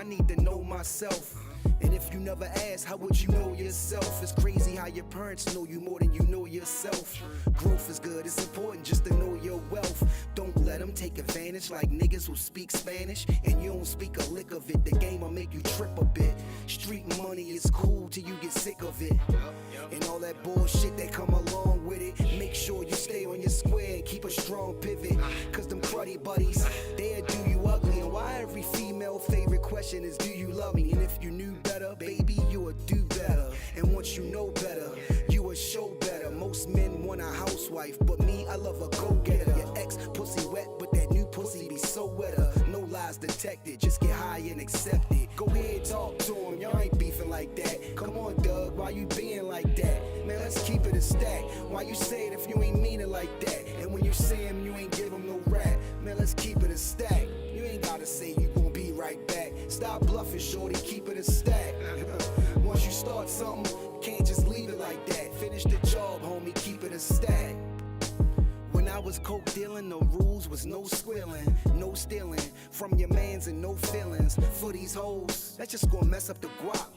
I need to know myself. And if you never ask, how would you know yourself? It's crazy how your parents know you more than you know yourself. Growth is good, it's important just to know your wealth. Don't let them take advantage like niggas who speak Spanish and you don't speak a lick of it. The game will make you trip a bit. Street money is cool till you get sick of it. And all that bullshit that come along with it. Make sure you stay on your square and keep a strong pivot. Cause them cruddy buddies, they'll do you ugly. And why every female favorite question is, do you love me? And if you knew better, baby, you would do better. And once you know better, you would show better. Most men want a housewife, but me, I love a go-getter. Your ex pussy wet, but that new pussy be so wetter. No lies detected, just get high and accept it. Go ahead, talk to him, y'all ain't beefing like that. Come on, Doug, why you being like that? Man, let's keep it a stack. Why you say it if you ain't mean it like that? And when you see him, you ain't give him no rap. Man, let's keep it a stack. You ain't gotta say you gon' be right back. Stop bluffing, shorty, keep it a stack. Once you start something, you can't just leave it like that. Finish the job, homie, keep it a stack. When I was coke dealing, the rules was no squealing, no stealing from your mans and no feelings. For these hoes, that's just gonna mess up the guap.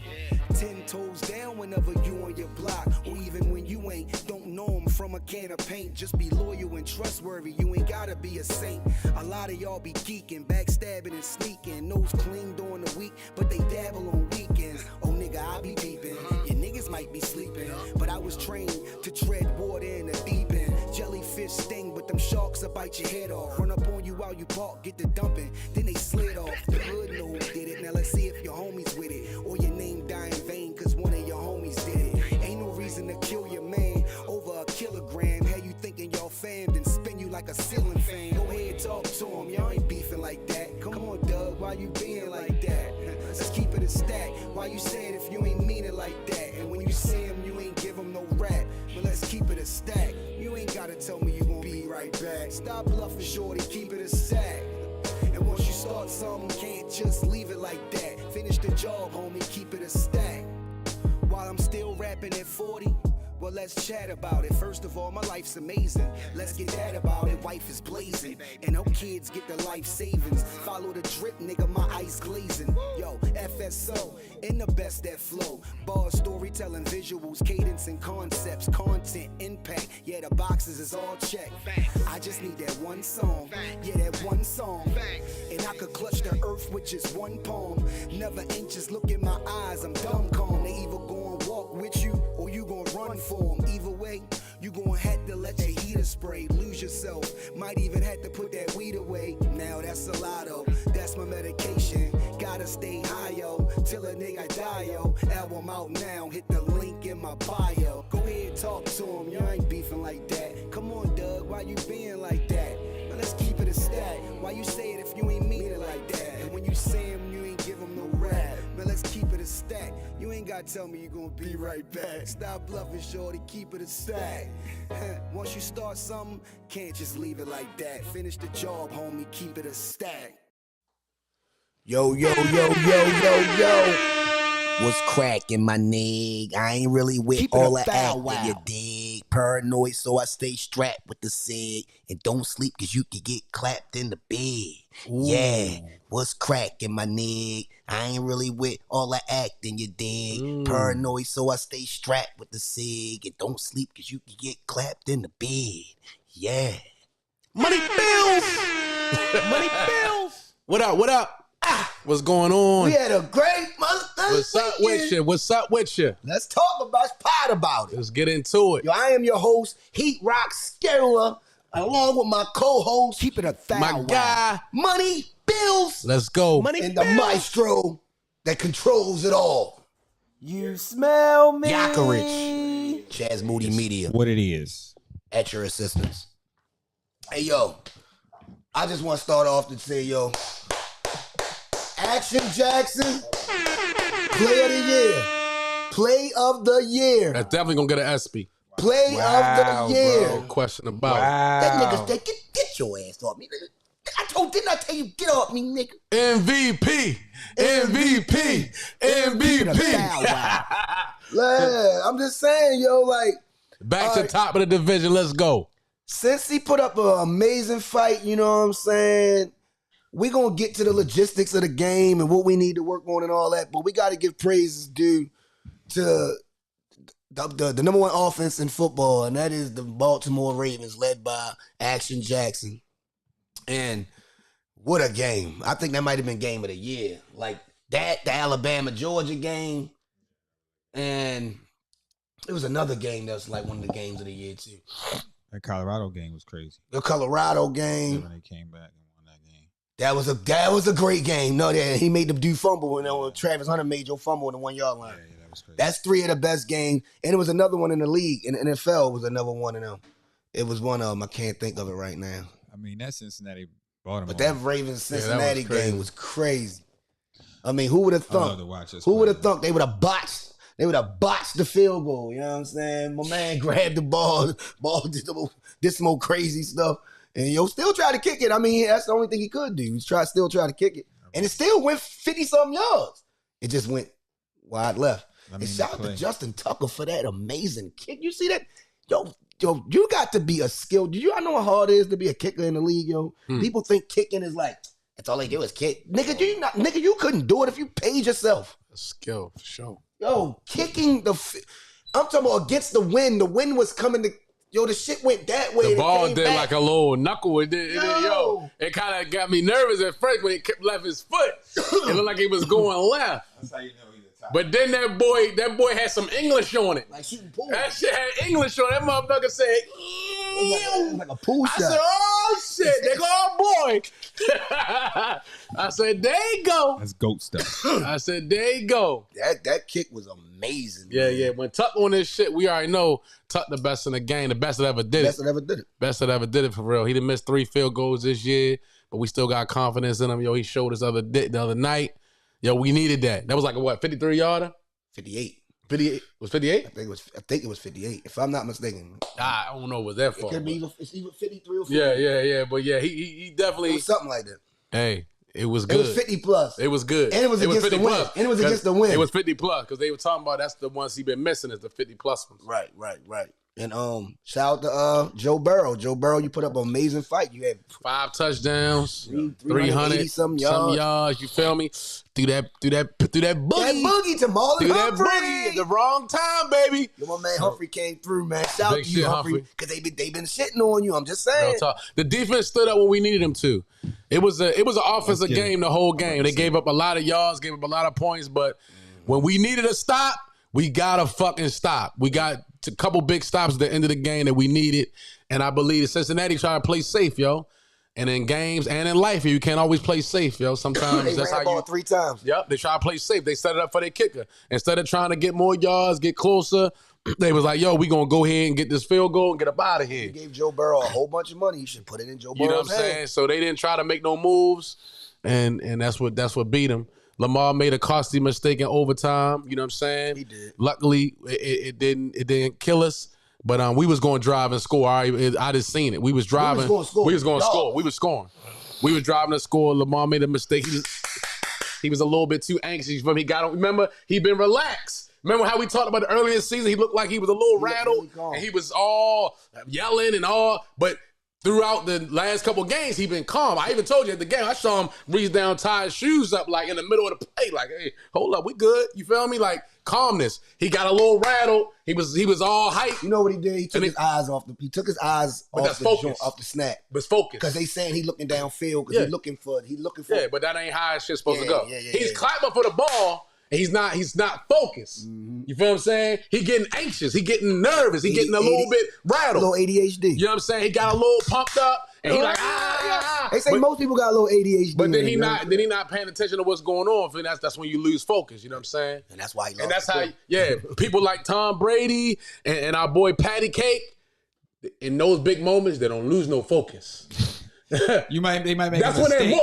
10 toes down whenever you on your block, or even when you ain't. Don't know them from a can of paint. Just be loyal and trustworthy. You ain't gotta be a saint. A lot of y'all be geeking, backstabbing and sneaking. Nose clean during the week, but they dabble on weekends. Oh nigga, I be peeping. Your niggas might be sleeping, but I was trained to tread water in the deep end. Jellyfish sting, but them sharks will bite your head off. Run up on you while you park, get the dumping, then they slid off. The hood know who did it. Now let's see if your homies with it, or your name die in vain cause one of your homies did it. Ain't no reason to kill your man over a kilogram. How you thinking y'all fam, then spin you like a ceiling fan. Go ahead, talk to him, y'all ain't beefing like that. Come on, Doug, why you being like that? Let's keep it a stack. Why you say it if you ain't mean it like that? And when you see him, you ain't give him no rap. But let's keep it a stack. You ain't gotta tell me you gon' be right back. Stop bluffing, shorty, keep it a stack. And once you start something, can't just leave it like that. Finish the job, homie, keep it a stack. While I'm still rapping at 40, well, let's chat about it. First of all, my life's amazing. Let's get that about it. Wife is blazing, and her kids get the life savings. Follow the drip, nigga, my ice glazing. Yo, FSO, in the best that flow. Bars, storytelling, visuals, cadence and concepts, content, impact. Yeah, the boxes is all checked. I just need that one song. Yeah, that one song. And I could clutch the earth with just one palm. Never anxious, look in my eyes, I'm dumb calm. They either gon' walk with you, or you gon' run for them. Either way, you gon' have to let your heater spray. Lose yourself, might even have to put that weed away. Now that's a lotto, that's my medication. Gotta stay high, yo, till a nigga die, yo. Album out now, hit the link in my bio. Go ahead, talk to him, you ain't beefing like that. Come on, Doug, why you being like that? Now let's keep it a stack. Why you say it if you ain't mean it like that? And when you say him, you ain't give him no rap. Man, let's keep it a stack. You ain't gotta tell me you gonna be right back. Stop bluffing, shorty, keep it a stack. Once you start something, can't just leave it like that. Finish the job, homie, keep it a stack. Yo, yo, yo, yo, yo, yo. What's cracking, my nigga? I ain't really with Keep it all a the bow acting, you wow. dig? Paranoid, so I stay strapped with the cig. And don't sleep, cause you can get clapped in the bed. Yeah, what's cracking, my nigga? I ain't really with all the acting, you dig? Paranoid, so I stay strapped with the cig. And don't sleep, cause you can get clapped in the bed. Yeah. Money bills! Money bills! What up, what up? What's going on? We had a great motherfucker. What's up with you? What's up with you? Let's talk about, let's pot about it. Let's get into it. Yo, I am your host, Heat Rock Scarer, along with my co-host, Keep it a thou My wow. guy. Money Bills, Let's go. Money and the maestro that controls it all, You smell me. Yakarich, Chaz Moody Media, What it is. at your assistance. Hey, yo, I just want to start off to say, yo, Action Jackson, Play of the Year. Play of the Year. That's definitely gonna get an ESPY. Play of the Year. No question about That nigga said, get your ass off me, nigga. Didn't I tell you, get off me, nigga? it. MVP. MVP. MVP. Yeah, I'm just saying, yo, like, Back to top of the division. Let's go. since he put up an amazing fight, you know what I'm saying, we're going to get to the logistics of the game and what we need to work on and all that, but we got to give praises due to the number one offense in football, and that is the Baltimore Ravens led by Action Jackson. And what a game. I think that might have been game of the year. Like that, the Alabama-Georgia game, and it was another game that was like one of the games of the year too. That Colorado game was crazy. The Colorado game. When they came back and won that game. That was a great game. No, he made the dude fumble, and Travis Hunter made your fumble on the 1 yard line. Yeah, that was crazy. That's 3 of the best games. And it was another one in the league. In the NFL was another one of them. It was one of them. I can't think of it right now. I mean, that Cincinnati Baltimore. But that Ravens-Cincinnati crazy. game was crazy. I mean, who would have thought? I love to watch this. Who would have thought they would have botched? They would have botched the field goal. You know what I'm saying? My man grabbed the ball did some old crazy stuff, and still tried to kick it. I mean, that's the only thing he could do. He still tried to kick it, and it still went 50-something yards. It just went wide left. And shout out to Justin Tucker for that amazing kick. You see that? Yo, you got to be a skilled. I know how hard it is to be a kicker in the league, yo. People think kicking is like, that's all they do is kick. Nigga, you couldn't do it if you paid yourself. A skill, for sure. Yo, kicking I'm talking about against the wind. The wind was coming to, the shit went that way. The ball did like a little knuckle. It kind of got me nervous at first when he kept left his foot. It looked like he was going left. That's how you know he's a top. But then that boy had some English on it. Like shooting pool. That shit had English on it. That motherfucker said, It was like a pool I shot. said, oh shit, they go, oh boy. I said, there you go. That's goat stuff. I said, there you go. That kick was amazing. Yeah, man. yeah. When Tuck on this shit, we already know Tuck the best in the game, the best that ever did Best it. that ever did it. Best that ever did it for real. He done missed 3 field goals this year, but we still got confidence in him. Yo, he showed us the other night. Yo, we needed that. That was like a what, 53-yarder? 58. 58? Was 58? I think it was 58, if I'm not mistaken. I don't know what that for. It could be it's either 53 or 50. Yeah. But yeah, he It definitely. was something like that. Hey, it was It good. was 50 plus. It was good. And it was against the 50 win. plus. And it was against the win. It was 50 plus because they were talking about that's the ones he been missing is the 50 plus ones. Right. And shout out to Joe Burrow. Joe Burrow, you put up an amazing fight. You had 5 touchdowns, 380 some yards. You feel me? Through that boogie. That boogie to Marlon Through that Humphrey. boogie at the wrong time, baby. Yo, my man Humphrey came through, man. Shout out Big to you, shit, Humphrey, because they been shitting on you. I'm just saying. Real talk. The defense stood up when we needed them to. It was an offensive game the whole game. They gave up a lot of yards, gave up a lot of points, but when we needed a stop, we gotta fucking stop. We got a couple big stops at the end of the game that we needed, and I believe Cincinnati trying to play safe, yo. And in games and in life, you can't always play safe, yo. Sometimes They that's ran how the ball you. 3 times. Yep, they try to play safe. They set it up for their kicker. Instead of trying to get more yards, get closer, they was like, yo, we going to go ahead and get this field goal and get up out of here. You gave Joe Burrow a whole bunch of money. You should put it in Joe Burrow's You know what I'm saying? hand. So they didn't try to make no moves, and that's what beat them. Lamar made a costly mistake in overtime. You know what I'm saying? He did. Luckily, it didn't kill us. But we was going to drive and score. I just seen it. We was driving. We was gonna score. We was scoring. We was driving to score. Lamar made a mistake. He was a little bit too anxious. He got on. Remember, he been relaxed. Remember how we talked about the earlier season? He looked like he was a little rattled, really and he was all yelling and all. But throughout the last couple of games, he been calm. I even told you at the game, I saw him reach down, tie his shoes up, like in the middle of the play, like, hey, hold up, we good. You feel me? Like calmness. He got a little rattled. He was all hype. You know what he did? He took his eyes off the off the snap. But focus. Because they saying he looking downfield because he looking for Yeah, but that ain't how shit's supposed to go. Yeah, He's clapping for the ball. And he's not focused. Mm-hmm. You feel what I'm saying? He getting anxious. He getting nervous. He getting a little bit rattled. A little ADHD. You know what I'm saying? He got a little pumped up, and he like They say most people got a little ADHD. But then he not paying attention to what's going on. And that's when you lose focus. You know what I'm saying? And that's why he lost. And that's how people like Tom Brady and our boy Patty Cake. In those big moments, they don't lose no focus. They might make that's a when mistake.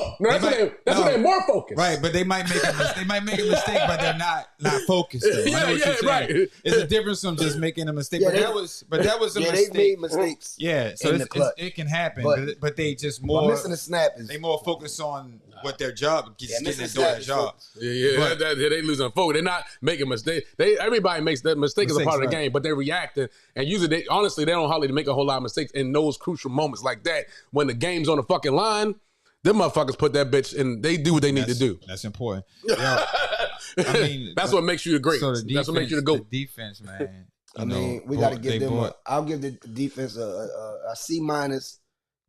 That's when they're more focused. Right, but they might make a mistake. They might make a mistake, but they're not focused. Though. Yeah, I know what you're saying. right. It's a difference from just making a mistake. Yeah, that was a mistake. They made mistakes. Yeah, so it can happen, but they just more missing a snap is they more focus on what their job is getting missing to do their job. Yeah, they losing focus. They're not making mistakes. Everybody makes that mistake as a part of the right. game, but they're reacting. And usually, they don't hardly make a whole lot of mistakes in those crucial moments like that when the game's on the fucking line. Them motherfuckers put that bitch in. They do what they need to do. That's important. Yo, I mean, that's what makes you the great. So the defense, that's what makes you the GOAT. The defense, man. I mean, we got to give them. I'll give the defense a C minus,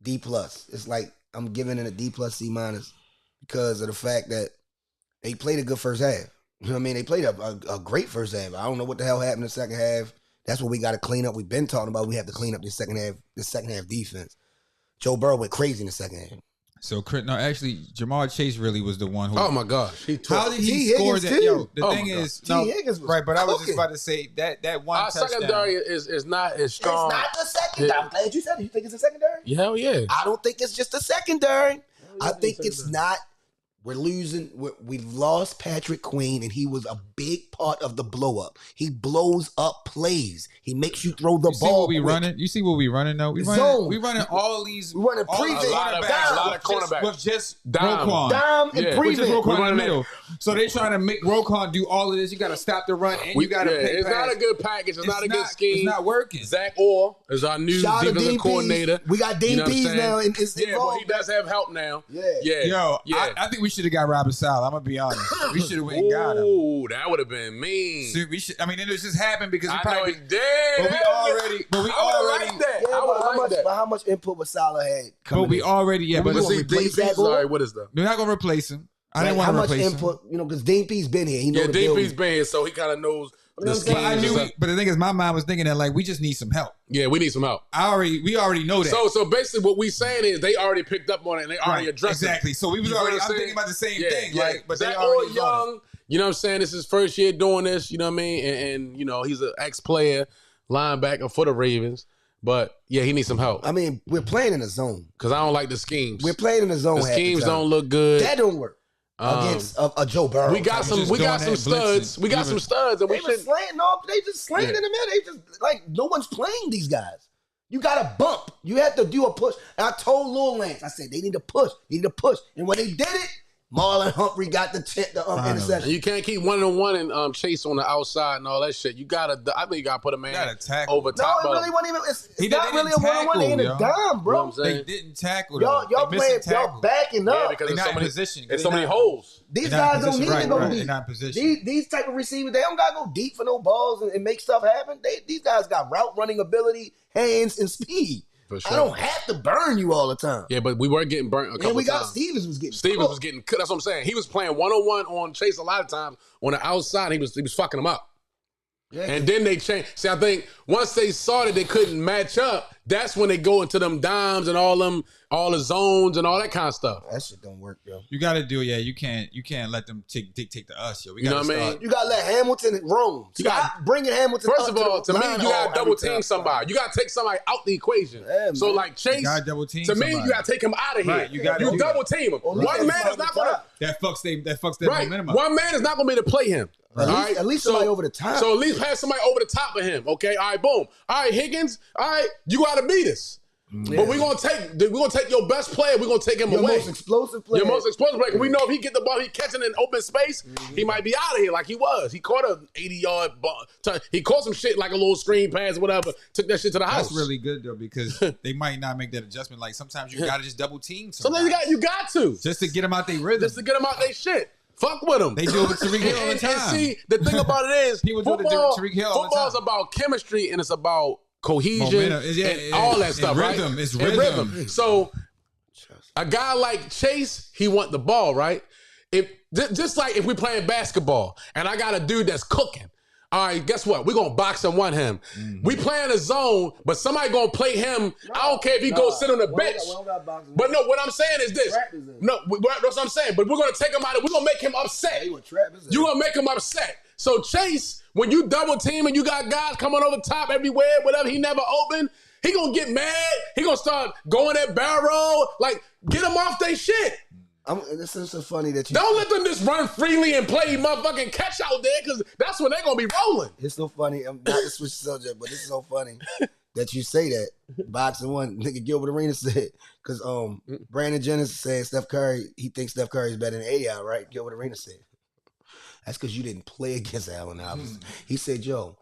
D plus. It's like I'm giving it a D plus, C minus because of the fact that they played a good first half. You know what I mean? They played a great first half. I don't know what the hell happened in the second half. That's what we got to clean up. We've been talking about. We have to clean up this second half defense. Joe Burrow went crazy in the second half. So, no, actually, Jamar Chase really was the one who. Oh my gosh, how did he score that? Yo, the thing is, right? But I was just about to say that one our touchdown. Secondary is not as strong. It's not the secondary. I'm glad you said it. You think it's a secondary? Hell yeah. I don't think it's just a secondary. I think it's not. We're losing. We've lost Patrick Queen, and he was a big part of the blow up. He blows up plays. He makes you throw the ball. See what we running? You see what we running though? We running all these. We running prevent. A lot of cornerbacks with just Dime. Roquan. Dime and prevent. Roquan in the middle. So they trying to make Roquan do all of this. You got to stop the run, and you got to. It's not a good package. It's not a good scheme. It's not working. Zach Orr is our new defensive coordinator. We got Dean Pease now. But he does have help now. Yeah. Yo, I think we should have got Robert Saleh. I'm gonna be honest. We should have went and got him. Ooh, that would have been mean. See, we should. I mean, it just happened because we I probably know he did. But we already. Like that. Yeah, but how much input was Salah had? But we already. Yeah, but see, Dean Pease. Sorry, what is that? We're not gonna replace him. I didn't want to replace him. How much input? You know, because Dean Pease been here. He know the Dean building. Pease been here, so he kind of knows the scheme. But the thing is, my mind was thinking that like we just need some help. Yeah, we need some help. We already know that. So basically, what we saying is they already picked up on it and they already addressed it. Exactly. So we was already. I'm thinking about the same thing. Yeah. Like, but Zach they already young. You know what I'm saying? This is his first year doing this. You know what I mean? And you know he's an ex-player, linebacker for the Ravens. But yeah, he needs some help. I mean, we're playing in a zone because I don't like the schemes. We're playing in a zone. The schemes don't look good. That don't work. Against a Joe Burrow. We got some studs. We got some studs, and we should slaying. No, they just slaying in the middle. They just like no one's playing these guys. You got to bump. You have to do a push. And I told Lil Lance, I said they need to push. And when they did it, Marlon Humphrey got the interception. And you can't keep 1-on-1 and Chase on the outside and all that shit. You gotta. I think you gotta put a man over top. No, it really wasn't even. It's not really a 1-on-1. They in a dime, bro. They didn't tackle. Y'all playing. Y'all backing up. Yeah, because they're not in position. There's so many holes. These guys don't need to go deep. They're not in position. These type of receivers, they don't gotta go deep for no balls and make stuff happen. These guys got route running ability, hands, and speed. For sure. I don't have to burn you all the time. Yeah, but we were getting burnt a couple times. And we got Stevens was getting cooked. That's what I'm saying. He was playing 1-on-1 on Chase a lot of times. On the outside, he was fucking him up. Yeah. And then they changed. See, I think once they saw that they couldn't match up, that's when they go into them dimes and all the zones and all that kind of stuff. That shit don't work, yo. You got to do it. Yeah, you can't let them dictate to us, yo. You know what I mean? You got to let Hamilton roam. Stop bringing Hamilton. First of all, to me, you got to double team somebody. You got to take somebody out the equation. Yeah, so like Chase, to me, you got to take him out of here. Right, you double team him. One man is not going to. That fucks their momentum up. One man is not going to be able to play him. At least somebody over the top. So at least have somebody over the top of him. Okay. All right. Boom. All right, Higgins. All right, you got to beat us. Yeah. But we're gonna take your best player. We're gonna take him away. Your most explosive player. Your most explosive player. We know if he get the ball, he catching in open space. He might be out of here like he was. He caught a 80-yard ball. He caught some shit like a little screen pass, or whatever. Took that shit to the house. That's really good though because they might not make that adjustment. Like sometimes you gotta just double team. Sometimes you got to just to get them out their rhythm. Just to get them out their shit. Fuck with them. They do it with Tariq Hill all the time. And see, the thing about it is, people do it with Tariq Hill all the time. Football's about chemistry and it's about cohesion and all that stuff, right? It's rhythm. So a guy like Chase, he want the ball, right? Just like if we playing basketball and I got a dude that's cooking. All right, guess what? We're going to box and one him. Mm-hmm. We playing a zone, but somebody going to play him. I don't care if he goes sit on the bench. But no, what I'm saying is this. No, that's what I'm saying. But we're going to take him out. We're going to make him upset. You're going to make him upset. So Chase, when you double team and you got guys coming over top everywhere, whatever, he never open, he going to get mad. He going to start going at barrel. Like, get him off their shit. This is so funny that you don't let them just run freely and play motherfucking catch out there because that's when they're gonna be rolling. It's so funny. I'm not to switch the subject, but it's so funny that you say that. Boxing one, nigga Gilbert Arenas said because Brandon Jennings said Steph Curry, he thinks Steph Curry is better than AI, right? Gilbert Arenas said that's because you didn't play against Allen Iverson. He said, "Yo,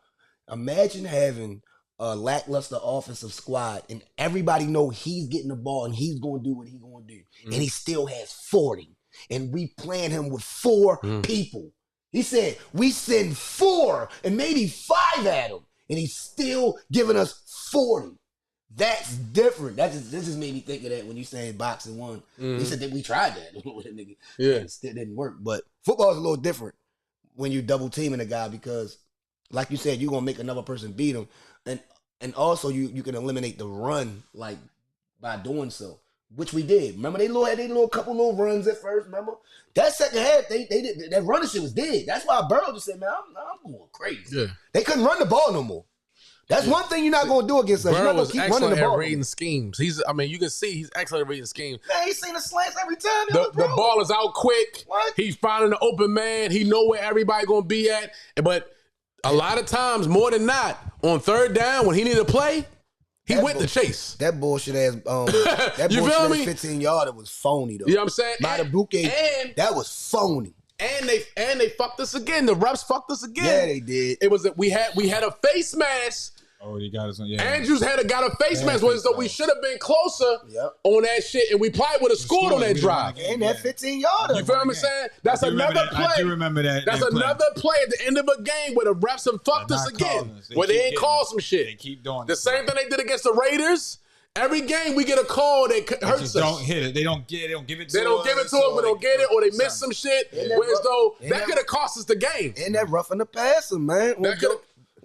imagine having a lackluster offensive squad, and everybody know he's getting the ball and he's going to do what he's going to do, and he still has 40, and we playing him with 4 people. He said, we send 4 and maybe 5 at him, and he's still giving us 40. That's different. This just made me think of that when you saying boxing one. He said that we tried that with a nigga. Yeah. It still didn't work. But football is a little different when you double teaming a guy because, like you said, you're going to make another person beat him. And also you can eliminate the run like by doing so, which we did. Remember they had a little couple little runs at first, remember? That second half, they did that running shit was dead. That's why Burrow just said, man, I'm going crazy. Yeah. They couldn't run the ball no more. That's one thing you're not going to do against us. You're not going to keep running the ball. At reading schemes. You can see he's excellent at reading schemes. Man, he's seen the slants every time. The ball is out quick. What? He's finding the open man. He know where everybody going to be at. But a lot of times, more than not, on third down, when he needed to play, he went to chase. That bullshit ass, that you bullshit feel ass me? 15-yarder was phony, though. You know what I'm saying? That was phony. And they fucked us again. The refs fucked us again. Yeah, they did. It was that we had a face mask. Oh, he got us on. Yeah. Andrews got a face mask, so we should have been closer on that shit, and we probably would have scored on that drive. And that 15-yarder. You feel what I'm saying? That's another play. I do remember that. That's another play at the end of a game where the refs have fucked us again. Where they ain't called some shit. They keep doing the same thing they did against the Raiders. Every game we get a call that hurts us. Don't hit it. They don't give it to us. They don't give it to us. We don't get it, or they miss some shit. Whereas though that could have cost us the game. And that roughing the passer, man.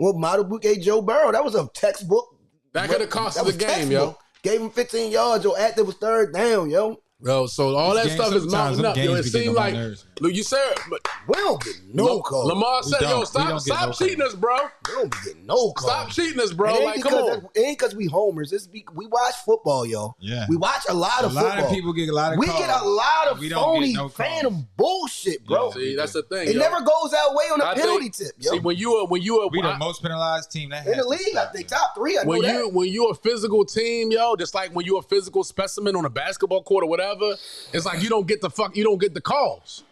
Model book Joe Burrow. That was a textbook. That could have cost us the game, yo. Gave him 15 yards, yo. After it was third down, yo. Yo, so all that stuff is mounting up. Yo, it seemed like, look, you said, we don't get no calls. Lamar said, yo, stop cheating us, bro. We don't get no calls. Stop cheating us, bro. Like, come on. It ain't because we homers. We watch football, yo. Yeah. We watch a lot of football. A lot of people get a lot of calls. We get a lot of phony phantom bullshit, bro. Yeah, see, that's the thing, It never goes our way on a penalty tip, yo. See, when you are we the most penalized team that in the league, I think top 3. When you a physical team, yo, just like when you a physical specimen on a basketball court or whatever, it's like you don't get the calls.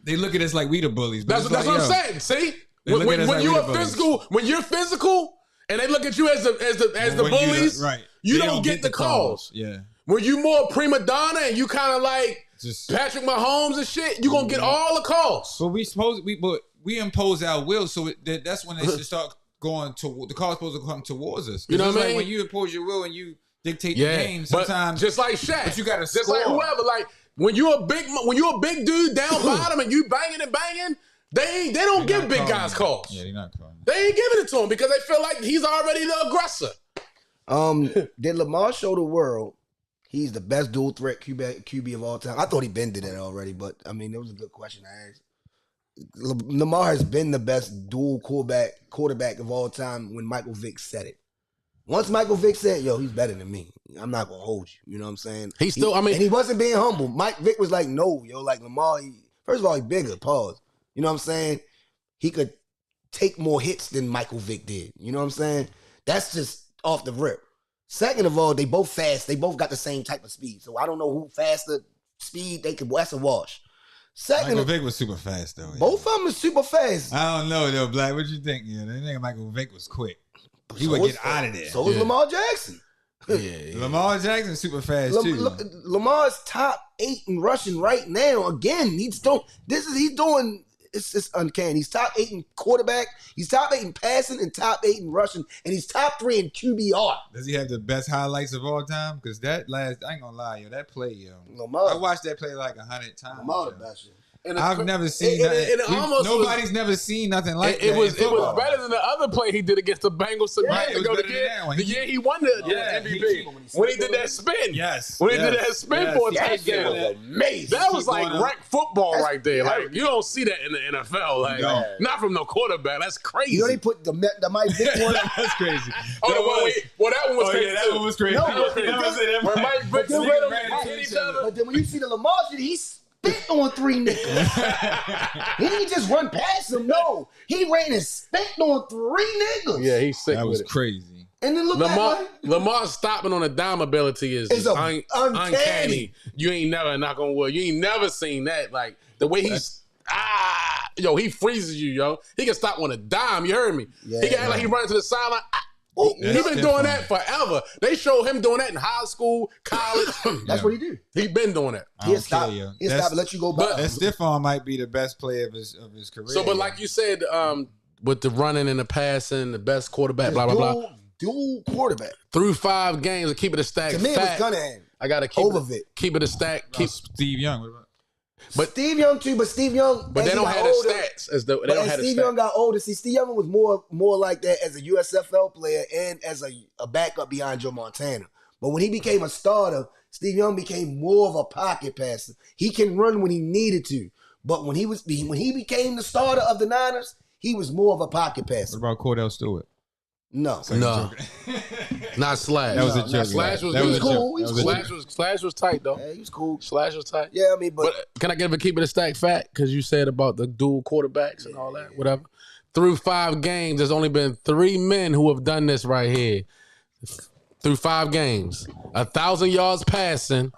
They look at us like we the bullies. That's what I'm saying. See, when you're physical, and they look at you as the bullies, right? You don't get the calls. Yeah. When you more prima donna and you kind of like just Patrick Mahomes and shit, you gonna get all the calls. But we impose our will, so that's when they should start going to the calls supposed to come towards us. You know what I mean? Like when you impose your will and you dictate the game, sometimes just like Shaq, but you got to just like whoever, like. When you a big dude down bottom and you banging and banging, they don't give big guys calls. Yeah, they're not calling. They ain't giving it to him because they feel like he's already the aggressor. Did Lamar show the world he's the best dual threat QB of all time? I thought he been did that already, but I mean, it was a good question to ask. Lamar has been the best dual quarterback of all time when Michael Vick said it. Once Michael Vick said, yo, he's better than me, I'm not going to hold you. You know what I'm saying? And he wasn't being humble. Mike Vick was like, no, yo, like Lamar, first of all, he's bigger, pause. You know what I'm saying? He could take more hits than Michael Vick did. You know what I'm saying? That's just off the rip. Second of all, they both fast. They both got the same type of speed. So I don't know who faster speed that's a wash. Michael Vick was super fast, though. Yeah. Both of them is super fast. I don't know, though, Black. What you think? Yeah, they think Michael Vick was quick. He would get out of there. So was Lamar Jackson. Yeah. Lamar Jackson super fast too. Lamar's top 8 in rushing right now. Again, he's doing. It's just uncanny. He's top 8 in quarterback. He's top 8 in passing and top 8 in rushing, and he's top 3 in QBR. Does he have the best highlights of all time? Because I ain't gonna lie, yo, that play, yo, Lamar. I watched that play like 100 times. Lamar the best. I've never seen that. Nobody's never seen nothing like that. It was better than the other play he did against the Bengals. The year he won the MVP. When he did that spin. Yes. When he did that spin for a touchdown. That was amazing. That was like ranked football right there. Like, you don't see that in the NFL. Like, not from no quarterback. That's crazy. You know they put the Mike Vick one. That's crazy. Well, that one was crazy. Yeah, that one was crazy. When Mike Vick hit each other. But then when you see the Lamar shit, he's spit on 3 niggas. He didn't just run past them. No, he ran and spit on 3 niggas. Yeah, he's sick. That was with it. crazy. And then look Lamar's stopping on a dime ability is uncanny. You ain't never, knock on wood, you ain't never seen that. Like the way he's he freezes you, yo. He can stop on a dime. You heard me. Yeah, he can act like he running to the sideline. He been doing that forever. They show him doing that in high school, college. That's what he do. He been doing it. He'll stop and let you go by. That Stephon might be the best player of his career. So, but like you said, with the running and the passing, the best quarterback, blah, blah, blah. Dual quarterback. Through 5 games, keep it a stack. To me, it was Gunnahan. I got to keep it a stack. Steve Young. What about? But Steve Young too. But Steve Young, but they don't have the stats as the. They don't have Steve Young got older. See, Steve Young was more like that as a USFL player and as a backup behind Joe Montana. But when he became a starter, Steve Young became more of a pocket passer. He can run when he needed to. But when he became the starter of the Niners, he was more of a pocket passer. What about Cordell Stewart? No. Not Slash. That was a joke. Slash was cool. Slash was tight though. Yeah, he was cool. Slash was tight. Yeah, I mean, but can I give a keep it a stack fact? Because you said about the dual quarterbacks and all that, whatever. Through 5 games, there's only been 3 men who have done this right here. Through 5 games, 1,000 yards passing,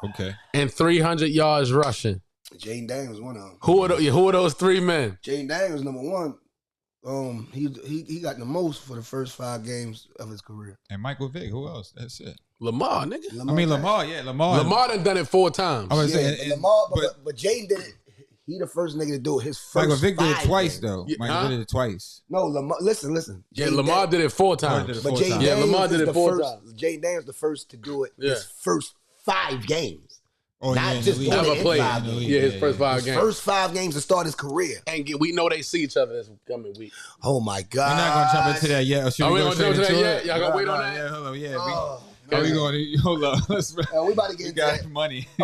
and 300 yards rushing. Jayden Daniels was one of them. Who are those 3 men? Jayden Daniels number 1. He got the most for the first 5 games of his career. And Michael Vick, who else? That's it. Lamar, nigga. Lamar. Lamar done it 4 times. I was saying, Lamar, but Jayden did it. He the first nigga to do it. His first. Michael Vick did it twice games. though. Michael did it twice. No, Lamar. Listen. Yeah, Lamar did it 4 times. But Jayden Daniels Lamar did it 4 times. Jayden Daniels the first to do it. His first 5 games. Oh, not yeah, just never played. 5 games. Yeah, his first 5 games. First 5 games to start his career. And we know they see each other this coming week. Oh my God. We're not gonna jump into that yet. Are we gonna jump into that yet? Y'all gonna wait on that? Yeah, hold on. Yeah. Are we going? Hold on. We about to get into that. Money. I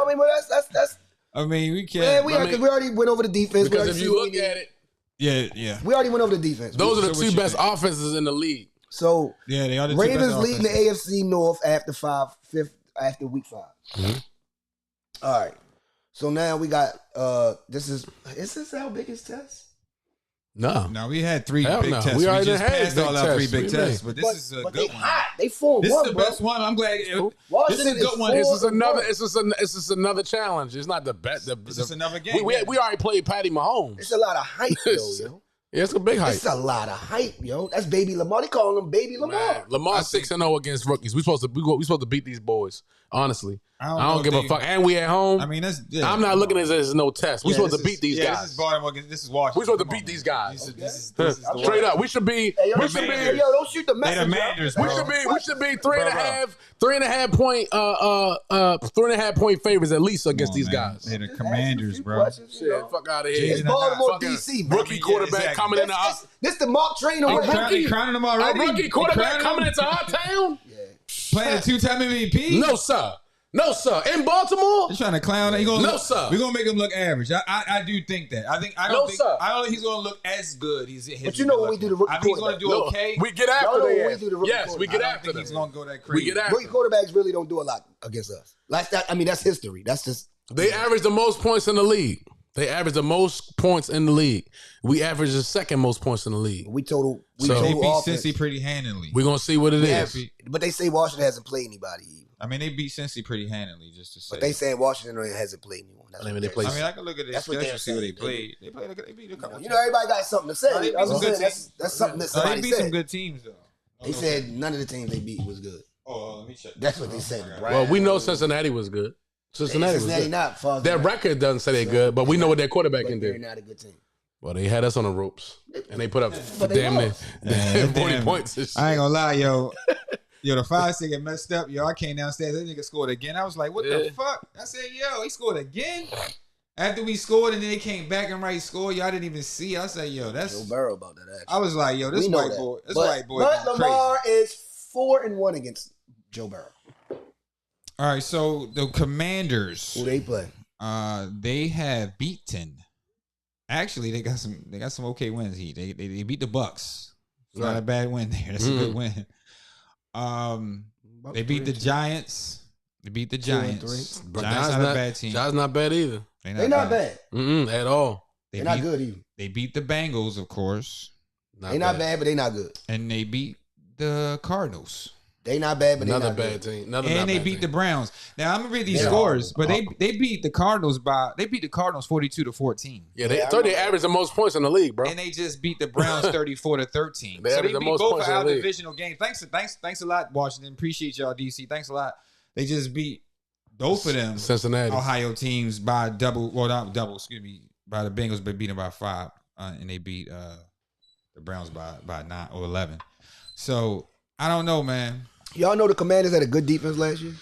mean, well, that's. I mean, we can't. Man, because we already went over the defense. Because if you look at it, yeah, we already went over the defense. Those are the 2 best offenses in the league. So yeah, they are the Ravens leading the AFC North after week 5. Mm-hmm. All right. So now we got is this our biggest test? No, we had 3 big tests. We already just had passed all our 3 big tests, but this is a but good they one. hot. They 4-1. This is the best one. I'm glad. This is a good one. This is another challenge. It's not the best. This is another game. We already played Patty Mahomes. It's a lot of hype, though, yo. Yeah, it's a big hype. It's a lot of hype, yo. That's baby Lamar. They calling him baby Lamar. Man, Lamar's 6-0 against rookies. We supposed to beat these boys. Honestly, I don't give a fuck. And we at home. I mean, I'm not looking at this as no test. We supposed to beat these guys. This is Baltimore. This is Washington. We supposed to beat these guys. This is Straight up. We should be. Yo, don't shoot the messenger. We should be 3.5 point 3.5 point favorites at least against these guys. They're the Commanders, bro. Shit, fuck out of here. It's Baltimore, DC, man. Rookie quarterback coming into our. This the Mark Train on crowning them already. A rookie quarterback coming into our town. Playing a 2-time MVP. No sir. In Baltimore, they're trying to clown. Sir. We're gonna make him look average. I do think that. I don't think he's gonna look as good. But you know when we do the rookie I think he's gonna do okay. We get after them. Yes, we get after them. He's gonna go that crazy. We get after rookie quarterbacks really don't do a lot against us. Like that. I mean, that's history. That's just they average the most points in the league. They average the most points in the league. We average the second most points in the league. We total they beat offense. Cincy pretty handily. We're gonna see what it is. But they say Washington hasn't played anybody either. I mean, they beat Cincy pretty handily, just to say. But they saying Washington hasn't played anyone. That's I mean, they play. I mean, I can look at their schedule and see what they played. They beat a couple. You know, everybody got something to say. They beat some good teams. That's something that They somebody beat some said. good teams, though. They said none of the teams they beat was good. Oh, let me check. That's what they said. Well, we know Cincinnati was good. Cincinnati was good. Not far. Their record doesn't say they're good, but we know what their quarterback can They're do. not a good team. Well, they had us on the ropes, and they put up But they damn near lost. 40 points. And shit. I ain't gonna lie, yo. Yo, the 5-second messed up. Yo, I came downstairs. That nigga scored again. I was like, what the fuck? I said, yo, he scored again? After we scored and then they came back and score, y'all didn't even see. I said, yo, that's Joe Burrow about that. Actually. I was like, yo, this white boy. This white boy. But going Lamar crazy. is 4-1 against Joe Burrow. All right, so the Commanders. Who they play? They have beaten. Actually, they got some okay wins. They beat the Bucks. It's not a bad win there. That's a good win. They beat the Giants. They beat the Giants. But Giants not a bad team. Giants not bad either. They're not bad. At all. They're not good either. They beat the Bengals, of course. They're not bad, but they're not good. And they beat the Cardinals. They not bad, but they Another not bad good. team. Another And not they bad beat team. the Browns. Now I'm gonna read these They're scores, but horrible. they beat the Cardinals 42-14. Yeah, they Yeah, I thought they remember. averaged the most points in the league, bro. And they just beat the Browns 34-13. They So averaged they the beat most both points of in our the league. divisional games. Thanks a lot, Washington. Appreciate y'all, DC. Thanks a lot. They just beat both of them Cincinnati. Ohio teams by double. Well, not double. Excuse me. By the Bengals, but beat them by 5, and they beat the Browns by 9 or 11. So I don't know, man. Y'all know the Commanders had a good defense last year?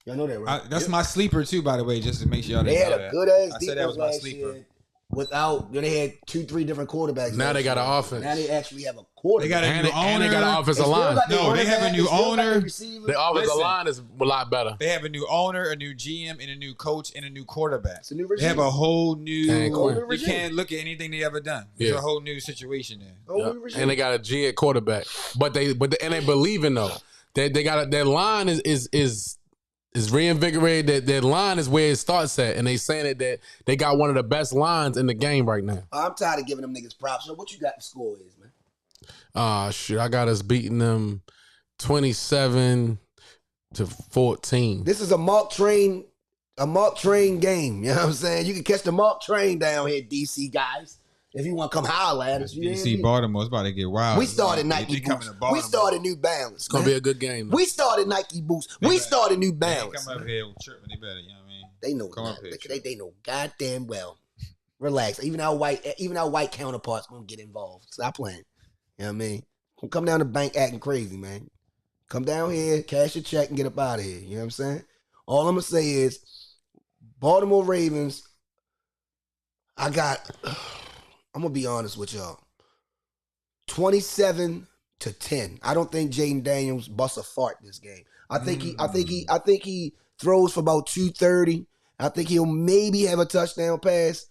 Y'all know that, right? That's my sleeper too, by the way, just to make sure y'all They didn't had know a that. good ass I defense said that was my last sleeper. year. Without, they had 2-3 different quarterbacks. Now last they got year. an offense. Now they actually have a quarterback. They got a And new they owner. got an offensive line. No, they have a new owner. The offensive Listen. line is a lot better. They have a new owner, a new GM, and a new coach, and a new quarterback. It's a new They have regime. a whole new. Dan Quinn. You can't look at anything they ever done. It's Yeah. a whole new situation there. Whole new regime. And they got a G at quarterback. But they believing though. They got their line is reinvigorated. Their line is where it starts at, and they saying that they got one of the best lines in the game right now. I'm tired of giving them niggas props. So what you got the score is, man? Shit, I got us beating them 27-14. This is a mock train game. You know what I'm saying? You can catch the mock train down here, DC guys. If you want to come holler at us. You hear DC me? Baltimore's about to get wild. We started They Nike coming boots. to We Baltimore. started New Balance. It's gonna be a good game. We started Nike boots. We started New They Balance. come up here tripping. They better, you know what I mean? They know Come up that. here, They know goddamn well. Relax. Even our white counterparts gonna get involved. Stop playing. You know what I mean? Don't come down the bank acting crazy, man. Come down here, cash your check, and get up out of here. You know what I'm saying? All I'm gonna say is, Baltimore Ravens. I'm gonna be honest with y'all. 27-10. I don't think Jayden Daniels busts a fart this game. I think he throws for about 230. I think he'll maybe have a touchdown pass.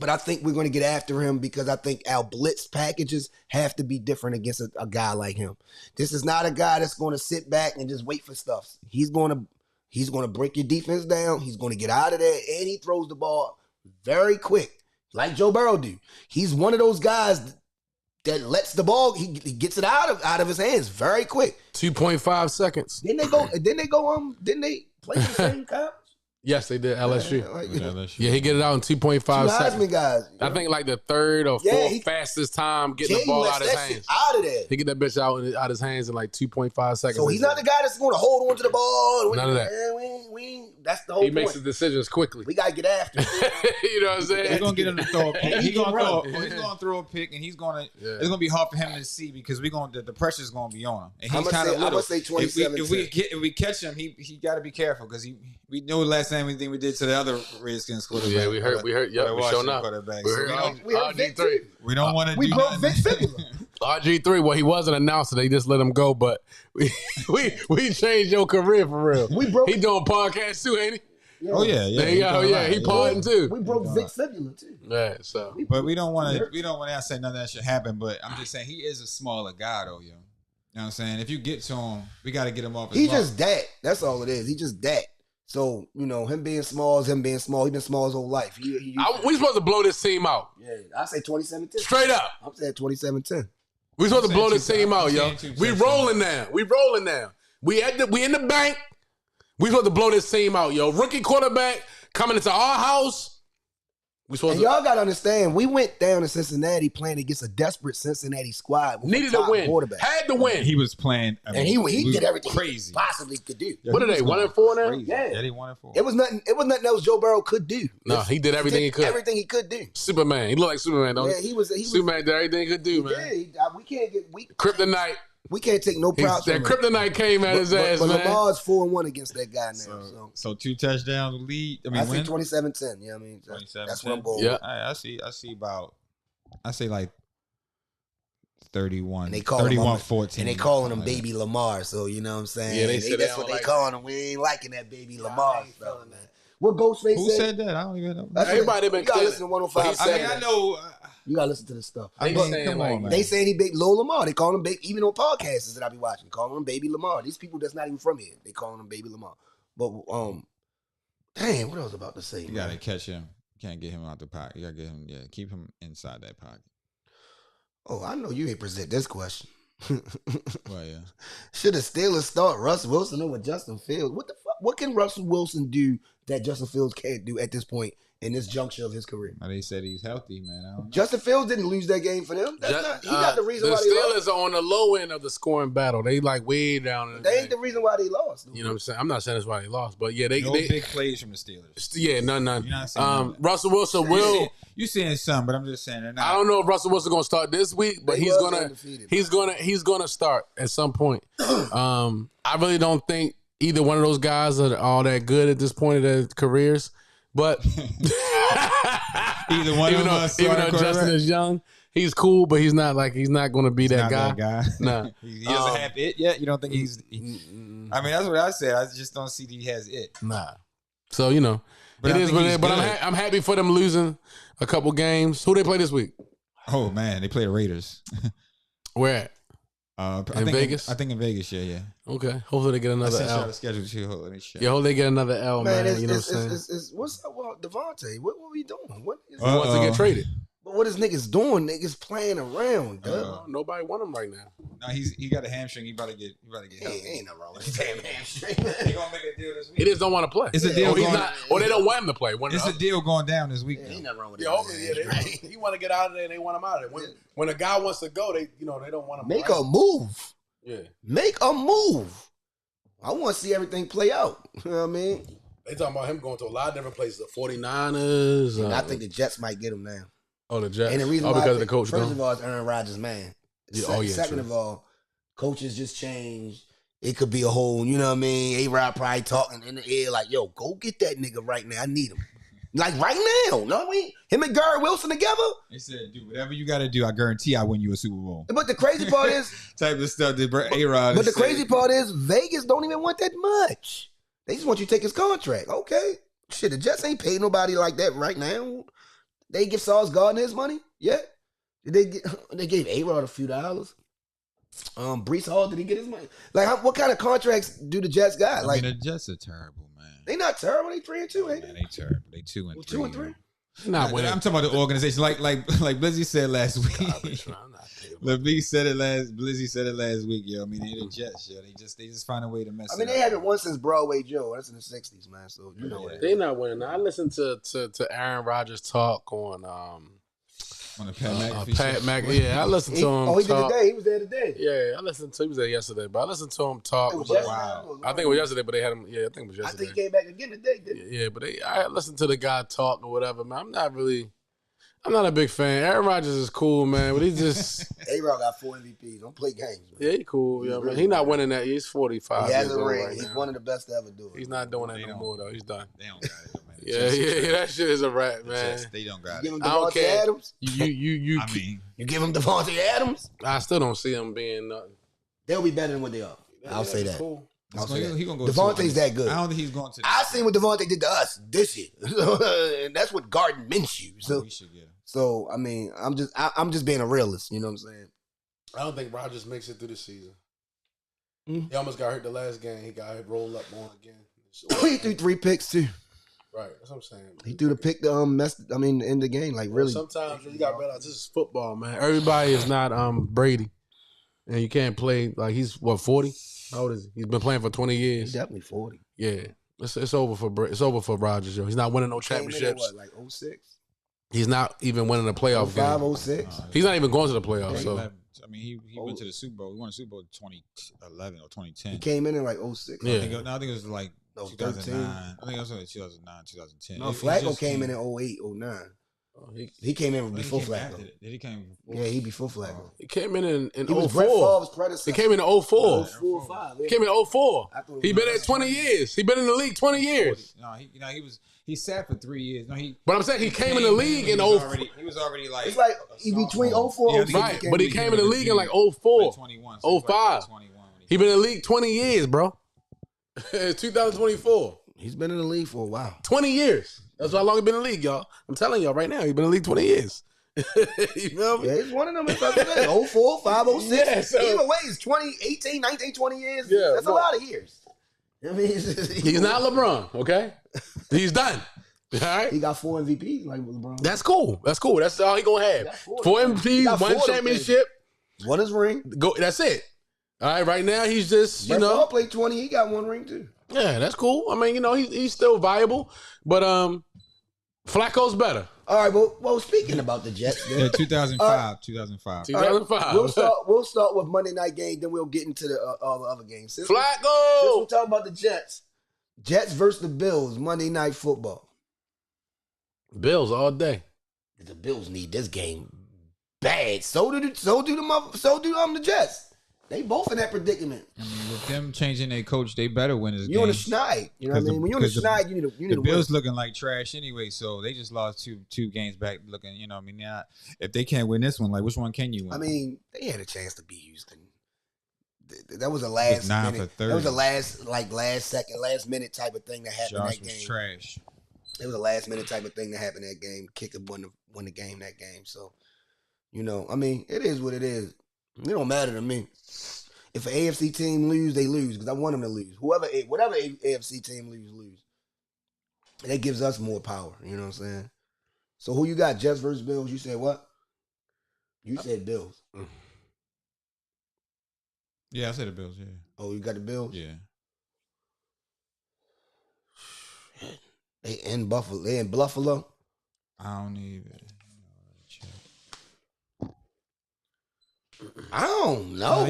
But I think we're going to get after him because I think our blitz packages have to be different against a guy like him. This is not a guy that's going to sit back and just wait for stuff. He's going to break your defense down. He's going to get out of there, and he throws the ball very quick, like Joe Burrow do. He's one of those guys that lets the ball. He gets it out of his hands very quick. 2.5 seconds. Didn't they play the same conference? Yes, they did. LSU. Like, Yeah, he get it out in 2.5 two seconds. Heisman guys. I think like the third or Yeah, fourth fastest time getting the Jayden ball lets out of his that shit hands. out of there. He get that bitch out his hands in like 2.5 seconds. So he's not the guy that's going to hold on to the ball. None of that. That's the whole He point. makes his decisions quickly. We got to get after him. You know what I'm saying? They're gonna get him to throw a pick. He can run. He's gonna throw a pick, and he's gonna. Yeah. It's gonna be hard for him to see because the pressure's gonna be on him, and he's I'ma kind of say- little. I'ma say 27-10. If we catch him, he got to be careful because we know last time we did to the other Redskins quarterback. Yeah, we heard. Yep, we showing up. Quarterback. We So heard We heard Vic RG3. too. we don't want to We do broke nothing. Vic fibula. RG3. Well, he wasn't announced, so they just let him go. But we changed your career for real. We broke- He doing podcasts too, ain't he? Oh yeah, yeah. There you go. Yeah, he parting too. We broke Vic fibula too. Yeah, so But we don't want to say none of that should happen. But I'm just saying he is a smaller guy though, yo. You know what I'm saying? If you get to him, we got to get him off his He's mark. just that. That's all it is. He just that. So, him being small is him being small. He's been small his whole life. we supposed to blow this team out Yeah, I say 27-10. straight up. I'm saying 27-10. We supposed to saying blow this two- team out, I'm yo. saying two We touchdowns. rolling now. We rolling now. We in the bank. We supposed to blow this team out, yo. Rookie quarterback coming into our house. We supposed And to y'all got to understand, we went down to Cincinnati playing against a desperate Cincinnati squad. With needed a to top win. quarterback. Had to win. He was playing, I And mean, he was did everything crazy. he possibly could do. What are they? 1-4 now? Crazy. Yeah. Yeah, they 1-4. It was nothing else Joe Burrow could do. No, he did everything he could. Everything he could do. Superman. He looked like Superman, don't Yeah, he? he was Superman did everything he could do, man. Yeah, Kryptonite. we can't take no props That from him. kryptonite came at his ass, but man. Lamar's 4-1 against that guy now. So 2 touchdowns lead. I mean, I say win. 27-10. You know what I mean? 27-10. That's what I'm going Yeah. with. I see about. I say like 31. And they call him 31-14. And they calling him Baby Lamar, so you know what I'm saying? Yeah, they said that's they what don't they like calling him. We ain't liking that Baby Lamar stuff, man. What Ghostface Who said? said that? I don't even know. That's what Everybody been you gotta clear. listen to But 105. he said I know. You gotta listen to this stuff. They But saying come like, on, man. They saying he big Lil Lamar. They call him baby, even on podcasts that I be watching, calling him Baby Lamar. These people that's not even from here, they calling him Baby Lamar. But dang, what I was about to say? You man? gotta catch him. You can't get him out the pocket. You gotta get him. Yeah, keep him inside that pocket. Oh, I know you ain't present this question. Well, yeah. Should the Steelers start Russell Wilson over Justin Fields? What the fuck? What can Russell Wilson do that Justin Fields can't do at this point in this juncture of his career? They said he's healthy, man. I don't know. Justin Fields didn't lose that game for them. He's not the reason why they lost. The Steelers are on the low end of the scoring battle. They like way down. They ain't the reason why they lost. You know what I'm saying? I'm not saying that's why they lost, but yeah, they big plays from the Steelers. Yeah, none. You're not saying Russell Wilson will. You seeing some, but I'm just saying they're not. I don't know if Russell Wilson's gonna start this week, but he's gonna start at some point. I really don't think either one of those guys are all that good at this point of their careers, but either one of them. Even though Justin is young, he's cool, but he's not going to be that guy. Nah. He doesn't have it yet. You don't think he's? I mean, that's what I said. I just don't see that he has it. Nah. So but it is what it is. But I'm happy for them losing a couple games. Who they play this week? Oh man, they play the Raiders. Where at? In Vegas? I think in Vegas, yeah. Okay. Hopefully they get another L. I the schedule too. Let me check. Yeah, hopefully they get another L, man. You know what I'm saying? What's up with Devontae? What we doing? He wants to get traded. But what is niggas doing? Niggas playing around, dude. Nobody want him right now. No, he got a hamstring. He about to get healthy. Ain't nothing wrong with his damn hamstring. He gonna make a deal this week. He just don't want to play. It's a deal. Or they don't want him to play. It's a deal going down this week. Ain't nothing wrong with it. He want to get out of there. They want him out of there. When a guy wants to go, they don't want him. Make a move. Yeah. Make a move. I want to see everything play out. You know what I mean? They talking about him going to a lot of different places. The 49ers. I think the Jets might get him now. Oh, the Jets. And the reason why, because of the coach. First of all, it's Aaron Rodgers' man. Second true. of all, coaches just changed. It could be a whole, you know what I mean? A-Rod probably talking in the air like, yo, go get that nigga right now. I need him. Like right now. You know what I mean? Him and Garrett Wilson together. They said, do whatever you got to do. I guarantee I win you a Super Bowl. But the crazy part is. type of stuff that A-Rod But the crazy part is Vegas don't even want that much. They just want you to take his contract. Okay. Shit, the Jets ain't paid nobody like that right now. They give Sauce Gardner his money? Yeah. They gave A-Rod a few dollars. Brees Hall, did he get his money? Like, what kind of contracts do the Jets got? I mean, the Jets are terrible, man. They not terrible. They 3-2, ain't they? They terrible. They 2-3. 2-3. Not winning. I'm talking about the organization. Like Blizzy said last week. Blizzy said it last week, yo. I mean, they the Jets, yo. They just find a way to mess. I mean, they haven't won since Broadway Joe. That's in the '60s, man. So you know what? They not winning. I listened to Aaron Rodgers talk on the Pat McAfee. Yeah, I listened to him. Oh, he did today. He was there today. Yeah, I listened to. He was there yesterday, but I listened to him talk. Wow. I think it was yesterday, but they had him. Yeah, I think it was yesterday. I think he came back again today. Didn't he? Yeah, but I listened to the guy talk or whatever, man. I'm not a big fan. Aaron Rodgers is cool, man, but he just A-Rod got 4 MVPs. Don't play games, man. Yeah, he cool. Yeah, man. He's not winning that. He's 45. He has a ring. Right He's now. one of the best to ever do it. He's not doing that no more though. He's done. They don't got it, man. Yeah, that shit is a wrap, man. They don't got Give it. him I don't Devontae care. Adams. You. I mean, You give him Devontae Adams. I still don't see him being nothing. They'll be better than what they are. I'll say that. Cool. I'll say that. He gonna go. Devontae's that good. I don't think he's going to. I seen what Devontae did to us this year, and that's what Garden Minshew. So, we should get him. so I mean, I'm just being a realist. You know what I'm saying? I don't think Rodgers makes it through the season. Mm. He almost got hurt the last game. He got rolled up on again. He threw 3 picks too. Right, that's what I'm saying. He threw the pick to end the game. Like really. Sometimes you gotta realize this is football, man. Everybody is not Brady, and you can't play like he's 40. How old is he? He's been playing for 20 He's years. definitely 40. Yeah, it's over for Rodgers, yo. He's not winning no championships. Like 06? He's not even winning a playoff 05, game. 06? He's not even going to the playoffs. So 11. I mean, he went to the Super Bowl. He won the Super Bowl in 2011 or 2010. He came in like 06. Yeah. I think it was like 2009. 13. I think it was like 2009, 2010. No, Flacco came in 08, 09. He came in before Flacco. Did he came? Yeah, he before Flacco. he came in He was Brett 04. Favre's predecessor. He came in 04. 04, 05. He came in 04. I thought it He was been there 20 years. He been in the league 20 years. No, he sat for 3 years. No, But I'm saying he came in the league in 04. He was already like. It's like between 04 and 06. Right, but he came in the league in like 04, 21, 05. 21 He been in the league 20 years, bro. It's 2024. He's been in the league for a while. 20 years. That's how long he been in the league, y'all. I'm telling y'all right now, he been in the league 20 years. You feel me? Yeah, he's one of them. 04, 05, 06. Yeah, so- Either way, it's 20, 18, 19, 20 years. Yeah, That's bro. a lot of years. I mean, He's not LeBron, okay? He's done. All right? He got 4 MVPs like LeBron. That's cool. That's all he gonna have. got 4. 4 He MVPs, got 1 4 championship. Won his ring. That's it. All right, right now he's just, Brett Favre played 20. He got 1 ring too. Yeah, that's cool. I mean, he's still viable, but Flacco's better. All right, well, speaking about the Jets, Yeah, 2005. 2005. 2005. We'll start with Monday night game, then we'll get into all the other games. Since we're Flacco! talking about the Jets versus the Bills, Monday Night Football. Bills all day. The Bills need this game bad. So do the Jets. They both in that predicament. I mean, with them changing their coach, they better win this game. You on the schneid. You know what I mean? When you're on the schneid, you need to the win. Bills looking like trash anyway, so they just lost two games back. Looking, I mean, now if they can't win this one, like which one can you win? I mean, they had a chance to beat Houston. That was a last 9 minute. for 30. That was a last minute type of thing that happened Josh in that was game. trash. It was a last minute type of thing that happened in that game. Kicker won the game that game. So, I mean, it is what it is. It don't matter to me. If an AFC team lose, they lose because I want them to lose. Whatever AFC team lose. That gives us more power. You know what I'm saying? So who you got? Jets versus Bills. You said what? You said Bills. Yeah, I said the Bills. Yeah. Oh, you got the Bills? Yeah. They in Buffalo. They in Buffalo. I don't even. I don't know.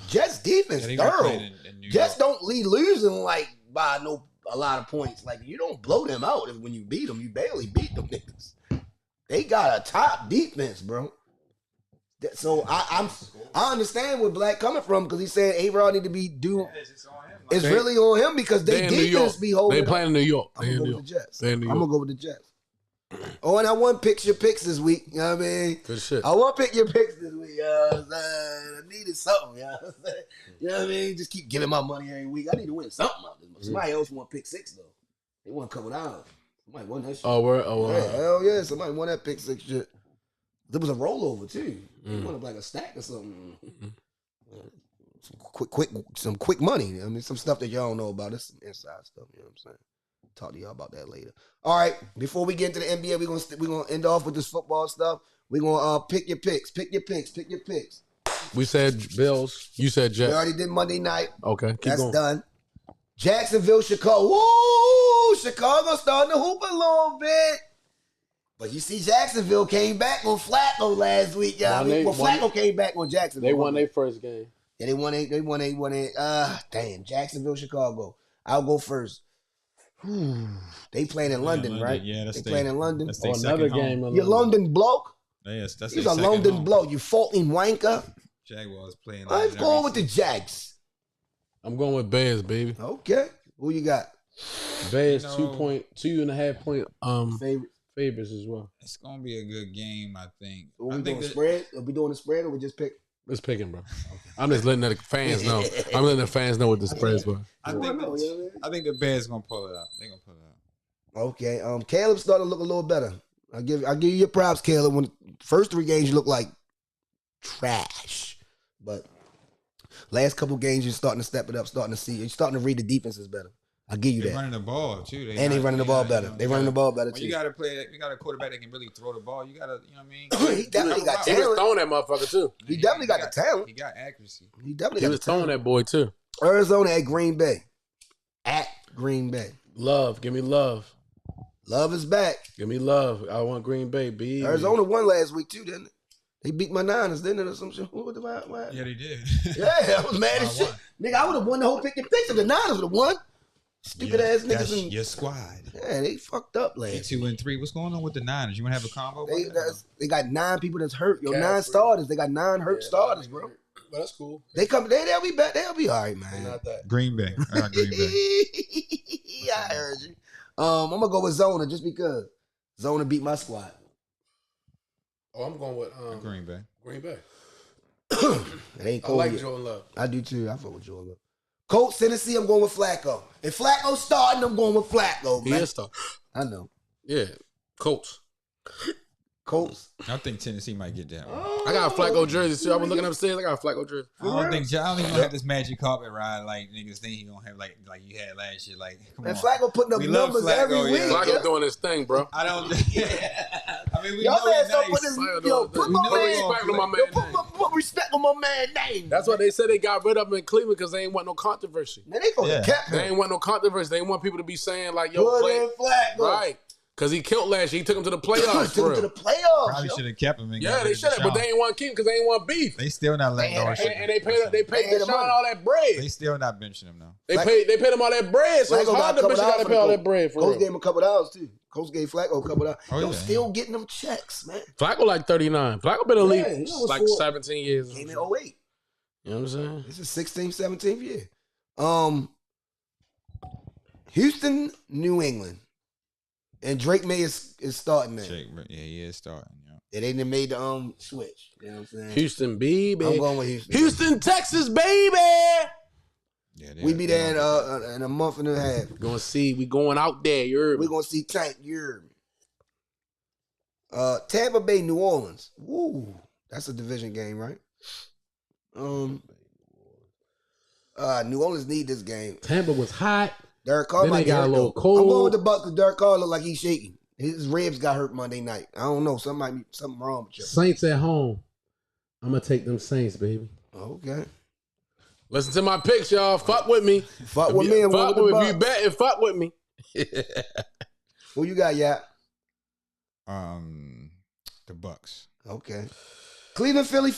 Jets defense thorough. Jets don't lead losing like by a lot of points. Like you don't blow them out when you beat them. You barely beat them niggas. They got a top defense, bro. So I understand where Black coming from because he said A-Rod need to be doing. It's really on him because they defense be holding. They playing in New York. I'm gonna go with the Jets. I'm gonna go with the Jets. Oh, and I want to pick your picks this week. You know what I mean? Good shit. I want to pick your picks this week. I needed something. You know what I mean? Just keep giving my money every week. I need to win something out this month. Somebody else want pick 6 though. They want to come out. Somebody won that shit. Hell yeah! Somebody won that pick 6 shit. There was a rollover too. They wanted like a stack or something. Some quick money. I mean, some stuff that y'all don't know about. It's some inside stuff. You know what I'm saying? Talk to y'all about that later. All right. Before we get into the NBA, we're gonna end off with this football stuff. We're gonna pick your picks. Pick your picks. We said Bills. You said Jets. We already did Monday night. Okay, that's going. Done. Jacksonville, Chicago. Woo! Chicago starting to hoop a little bit. But you see, Jacksonville came back on Flacco last week, y'all. Flacco came back on Jacksonville. They won their first game. Yeah, they won it. Damn, Jacksonville, Chicago. I'll go first. They playing in London, right? Yeah, they playing in London. That's another game. You London bloke? Yes, that's He's a London bloke. You faulting wanker. Jaguars playing. I'm going with the Jags. I'm going with Bears, baby. Okay. Who you got? Bears 2.5 point favorites as well. It's gonna be a good game, I think. So we doing a spread? Are we doing a spread or we just pick? Let's pick him, bro. Okay. I'm just letting the fans know. I'm letting the fans know what the spreads were. I think the Bears gonna pull it out. They're gonna pull it out. Okay. Caleb's starting to look a little better. I'll give you your props, Caleb. When first 3 games you look like trash, but last couple games you're starting to step it up, you're starting to read the defenses better. I'll give you that. They're running the ball too. They running the ball better. They running the ball better too. You gotta play. You got a quarterback that can really throw the ball. You gotta, you know what I mean? He definitely got He talent. was throwing that motherfucker too. He definitely got the talent. He got accuracy. He definitely He got was the talent. throwing that boy too. Arizona at Green Bay. At Green Bay. Love, give me love. Love is back. Give me love. I want Green Bay. Be Arizona won last week too, didn't it? They beat my Niners, didn't it, or some shit? What Yeah, they did. Yeah, I was mad as shit. Nigga, I would have won the whole pick and picture. The Niners would have won. Stupid ass niggas. That's in your squad. Yeah, they fucked up last. 2-3. What's going on with the Niners? You want to have a combo? They got 9 people that's hurt. 9 starters. They got 9 hurt starters, bro. But that's cool. They'll be back. They'll be all right, man. Not that. Green Bay. I got Green Bay. Yeah, I heard you. I'm gonna go with Zona just because Zona beat my squad. Oh, I'm going with Green Bay. Green Bay. It ain't cold. I like yet. Jordan Love. I do too. I fuck with Jordan Love. Colts, Tennessee, I'm going with Flacco. If Flacco's starting, I'm going with Flacco, man. He is starting. I know. Yeah. Colts. I think Tennessee might get that one. I got a Flacco jersey too. I was looking upstairs. I got a Flacco jersey. I don't think he's gonna have this magic carpet ride like niggas think he gonna have like you had last year. Like, come Man, on. Flacco putting up We love numbers Flacco, every week. yeah. Flacco doing his thing, bro. I don't. I mean, we Y'all know man he's start nice. putting his, Flacco yo, doing put his my thing. man, Respect to my man. yo, put put respect on my man's name. That's why they said they got rid of him in Cleveland because they ain't want no controversy. Man, they fucking kept him. They ain't want no controversy. They ain't want people to be saying like, yo, Put play. in Flacco. Right. Because he killed last year. He took him to the playoffs. Took him to the playoffs. Probably should have kept him. Yeah, they should have, but they ain't want to keep him because they ain't want beef. They still not letting go. And they paid Deshaun all that bread. They still not benching him though. They paid him all that bread, so it's hard to got to pay all that bread for Coach real. gave him a couple dollars too. Coach gave Flacco a couple dollars. Oh, Yo, yeah. still getting them checks, man. Flacco like 39. Flacco been in the Yeah, league he was like 17 years. Came You in know 08. what I'm saying? This is 16th, 17th year. Houston, New England. And Drake May is starting there. Yeah, he is starting. Yeah. Yeah, they done made the switch. You know what I'm saying? Houston, baby. I'm going with Houston. Houston, Texas, baby. Yeah, We be there in a month and a half. We going out there. You heard me? We're going to see Tank. You heard me. Tampa Bay, New Orleans. Woo. That's a division game, right? New Orleans need this game. Tampa was hot. Derek Carr Then might they get got hurt, a little though. cold. I'm going with the Bucks because Derek Carr look like he's shaking. His ribs got hurt Monday night. I don't know. Something wrong with you. Saints at home. I'm going to take them Saints, baby. Okay. Listen to my picks, y'all. Fuck with me. Fuck with me and fuck with with the me. If you Bucks. bet and fuck with me. Who you got, yeah? The Bucks. Okay. Cleveland, Philly.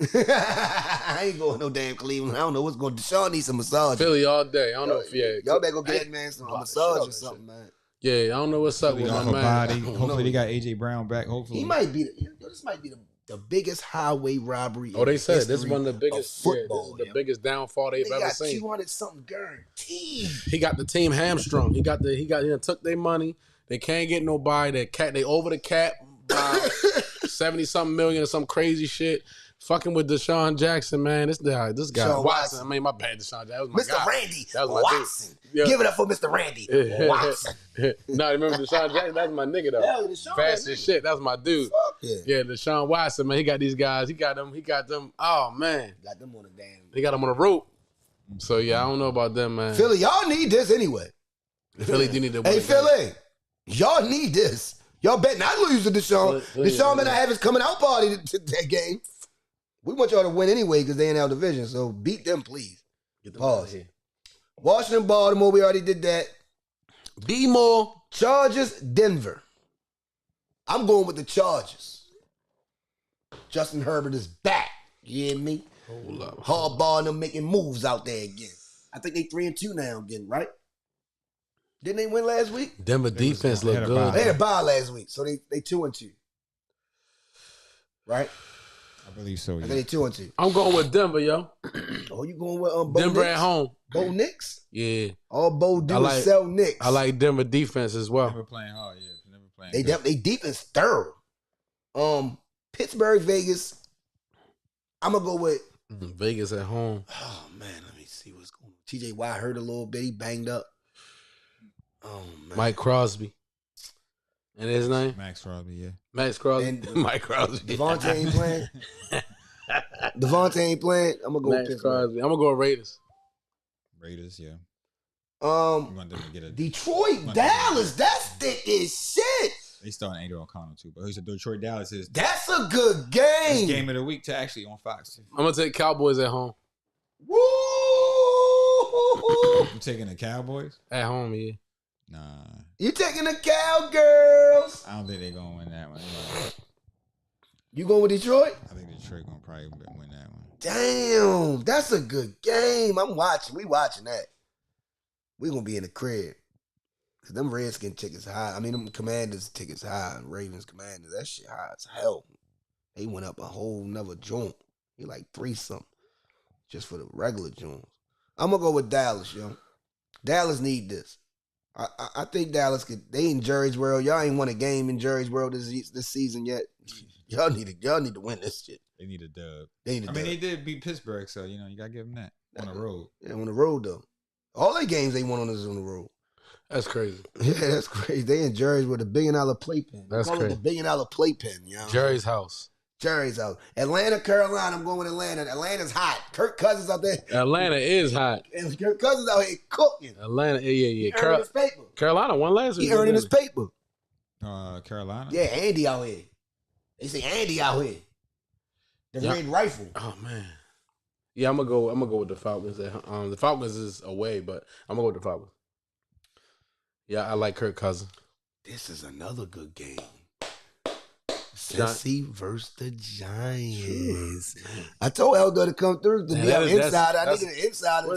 I ain't going no damn Cleveland. I don't know what's going to. Deshaun needs some massage. Philly all day. I don't know if Y'all better go get that man some massage or something, man. Yeah, I don't know what's up with my Off a man. body. I don't Hopefully know. they got AJ Brown back. Hopefully He might be. This might be the biggest highway robbery. Oh, they in said this is history one of the biggest. of Yeah, football. this is the biggest downfall they've They ever got seen. 200 something guaranteed. He got the team hamstrung. He took their money. They can't get nobody. They over the cap by 70 something million or some crazy shit. Fucking with Deshaun Jackson, man. This guy, Deshaun Watson. I mean, my bad, Deshaun Jackson. That was my Mr. guy. Randy That was my Watson. dude. Yeah. Give it up for Mr. Randy Watson. No, remember Deshaun Jackson? That's my nigga though. Yeah, Deshaun, Fast that as shit. That's my dude. Fuck yeah. Yeah, Deshaun Watson, man. He got these guys. He got them. Oh man, Got them on the damn. he got them on a rope. So yeah, I don't know about them, man. Philly, y'all need this anyway. Philly do need to win. Hey, the game. Philly, y'all need this. Y'all better not lose to Deshaun. Deshaun better have his coming out party to that game. We want y'all to win anyway because they in our division. So beat them, please. Get them out of Pause. here. Washington, Baltimore, we already did that. Be more. Chargers, Denver. I'm going with the Chargers. Justin Herbert is back. You hear me? Hold up. Harbaugh and them making moves out there again. I think they 3-2 now again, right? Didn't they win last week? Denver defense look had a good. bye. They had a bye last week, so they 2-2. Right? I believe so. I Yeah. think they 2-2. I'm going with Denver, yo. Oh, you going with Bo Denver Nix? at home. Bo Nix? Yeah, All Bo do I like- is sell Nix. I like Denver defense as well. Never playing hard. Yeah. Never playing. They good. they defense thorough. Pittsburgh, Vegas. I'm gonna go with. Vegas at home. Oh man, let me see what's going on. TJ Watt hurt a little bit. He banged up. Oh man. Mike Crosby. And his name? Max Crosby. Yeah. Max Crosby. And Mike Crosby. Devontae ain't playing. Devontae ain't playing. I'm gonna go with Max Pittsburgh. Crosby. I'm gonna go with Raiders. Raiders. Yeah. You want them to get a. Detroit, Dallas. That's thick as shit. They starting Andrew O'Connell too, but who's the Detroit Dallas is That's a good this game. game of the week to actually on Fox. Too. I'm gonna take Cowboys at home. Woo! You taking the Cowboys? At home, yeah. Nah, You taking the Cowgirls? I don't think they're gonna win that one. You going with Detroit? I think Detroit gonna probably win that one. Damn, that's a good game. I'm watching. We watching that. We gonna be in the crib. Cause them Redskin tickets high. I mean, them Commanders tickets high. Ravens Commanders, that shit high as hell. They went up a whole nother joint. He like 3 something. Just for the regular joints. I'm gonna go with Dallas, yo. Dallas need this. I think Dallas could. They in Jerry's World. Y'all ain't won a game in Jerry's World this season yet. Y'all need to win this shit. They need a dub. They need. I mean, they did beat Pittsburgh, so you gotta give them that on the road. Yeah, on the road though. All their games they won on is on the road. That's crazy. Yeah, that's crazy. They in Jerry's with a $1 billion playpen. That's Call crazy. it the $1 billion playpen, yo. Jerry's house. Jerry's out. Atlanta, Carolina. I'm going with Atlanta. Atlanta's hot. Kirk Cousins out there. Atlanta is hot. And Kirk Cousins out here cooking. Atlanta, yeah. He earning his paper. Carolina won last week. He earning his didn't paper. Carolina. Yeah, Andy out here. They say Andy out here. The Red Rifle. Oh man. Yeah, I'm gonna go with the Falcons. The Falcons is away, but I'm gonna go with the Falcons. Yeah, I like Kirk Cousins. This is another good game. Cincy versus the Giants. I told Eldo to come through to be an insider. I needed an insider,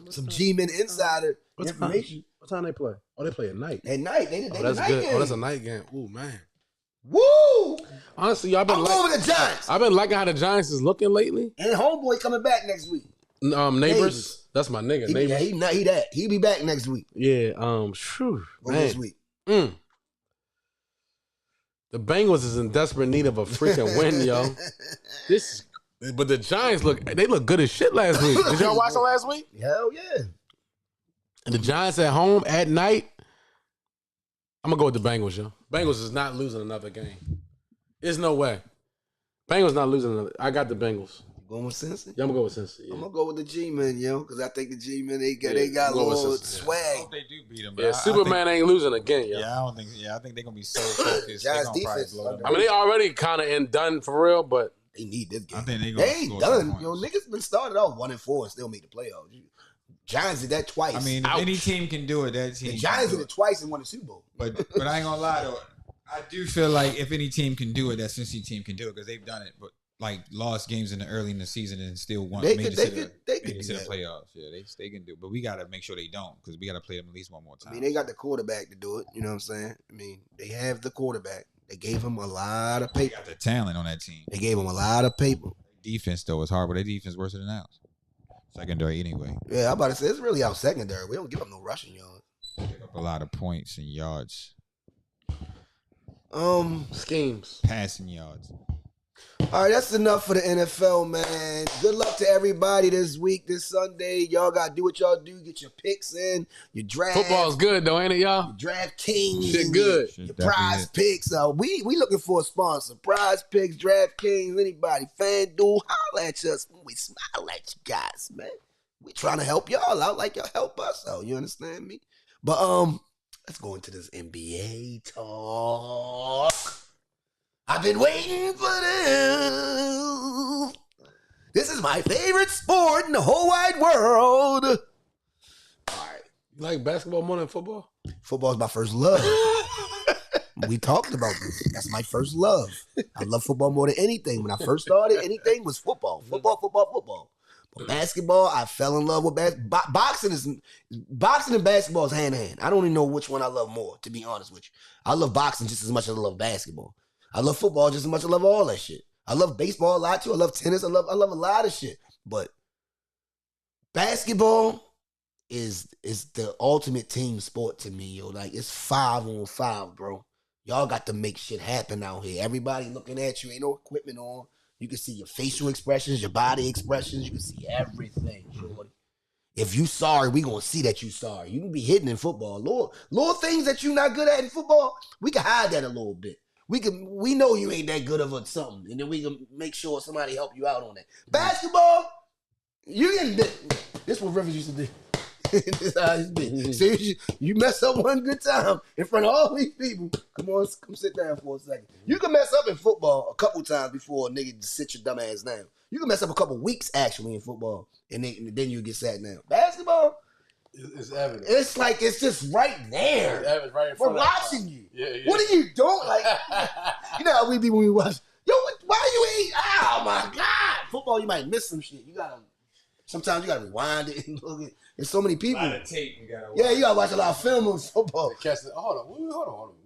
some G-Men insider information. What time they play? Oh, they play at night. At night. They that's night good. game. Oh, that's a night game. Ooh, man. Woo! Honestly, I've been going with the Giants. I've been liking how the Giants is looking lately. And homeboy coming back next week. Neighbors. That's my nigga. Neighbors. He'll be back next week. Yeah. This week. The Bengals is in desperate need of a freaking win, yo. But the Giants look good as shit last week. Did y'all watch them last week? Hell yeah. And the Giants at home at night. I'm gonna go with the Bengals, yo. Bengals is not losing another game. There's no way. Bengals not losing another. I got the Bengals. Going with Cincy? Yeah, I'm gonna go with Cincy. Yeah. I'm gonna go with the G-Men, yo, because I think the G-Men they got a little swag. I hope they do beat them. Yeah, Superman ain't losing again, yo. Yeah, I don't think. Yeah, I think they're gonna be so focused. Giants defense. I mean, they already kind of done for real, but they need this game. I think they ain't done. Yo, niggas been started off 1-4 and still make the playoffs. Giants did that twice. I mean, if any team can do it, that team. The Giants did it twice and won the Super Bowl. But I ain't gonna lie though, I do feel like if any team can do it, that Cincy team can do it because they've done it. But like lost games early in the season and still won. Made it to the playoffs. Yeah, they can do it. But we gotta make sure they don't because we gotta play them at least one more time. I mean, they got the quarterback to do it. You know what I'm saying? I mean, they have the quarterback. They gave him a lot of paper. They got the talent on that team. They gave him a lot of paper. Defense though is hard, but their defense worse than ours. Secondary anyway. Yeah, I'm about to say it's really our secondary. We don't give up no rushing yards. Pick up a lot of points and yards. Schemes. Passing yards. All right, that's enough for the NFL, man. Good luck to everybody this week, this Sunday. Y'all got to do what y'all do. Get your picks in, your draft. Football's good, though, ain't it, y'all? Your draft kings. Shit good. Your prize picks. We looking for a sponsor. Prize picks, draft kings, anybody. FanDuel, holla at us when we smile at you guys, man. We trying to help y'all out like y'all help us out. You understand me? But let's go into this NBA talk. I've been waiting for this. This is my favorite sport in the whole wide world. All right. You like basketball more than football? Football is my first love. We talked about this. That's my first love. I love football more than anything. When I first started, anything was football. Football. But basketball, I fell in love with boxing. Boxing and basketball is hand in hand. I don't even know which one I love more, to be honest with you. I love boxing just as much as I love basketball. I love football just as much as I love all that shit. I love baseball a lot too. I love tennis. I love a lot of shit. But basketball is the ultimate team sport to me, yo. Like, it's 5-on-5, bro. Y'all got to make shit happen out here. Everybody looking at you. Ain't no equipment on. You can see your facial expressions, your body expressions. You can see everything, shorty. If you sorry, we gonna see that you sorry. You can be hidden in football. Little things that you not good at in football, we can hide that a little bit. We know you ain't that good of a something, and then we can make sure somebody help you out on that. Basketball, this what Rivers used to do. This how it's been. So you mess up one good time in front of all these people. Come sit down for a second. You can mess up in football a couple times before a nigga just sit your dumb ass down. You can mess up a couple weeks actually in football, and then you get sat down. Basketball, it's evident. It's like it's just right there. It's right in front We're watching you. Yeah. What are you doing? Like, you know how we be when we watch. Yo, why you ain't? Oh my God! Football, you might miss some shit. Sometimes you gotta rewind it and look at. There's so many people. A lot of tape you gotta watch. Yeah, you gotta watch a lot of film on football. Hold on.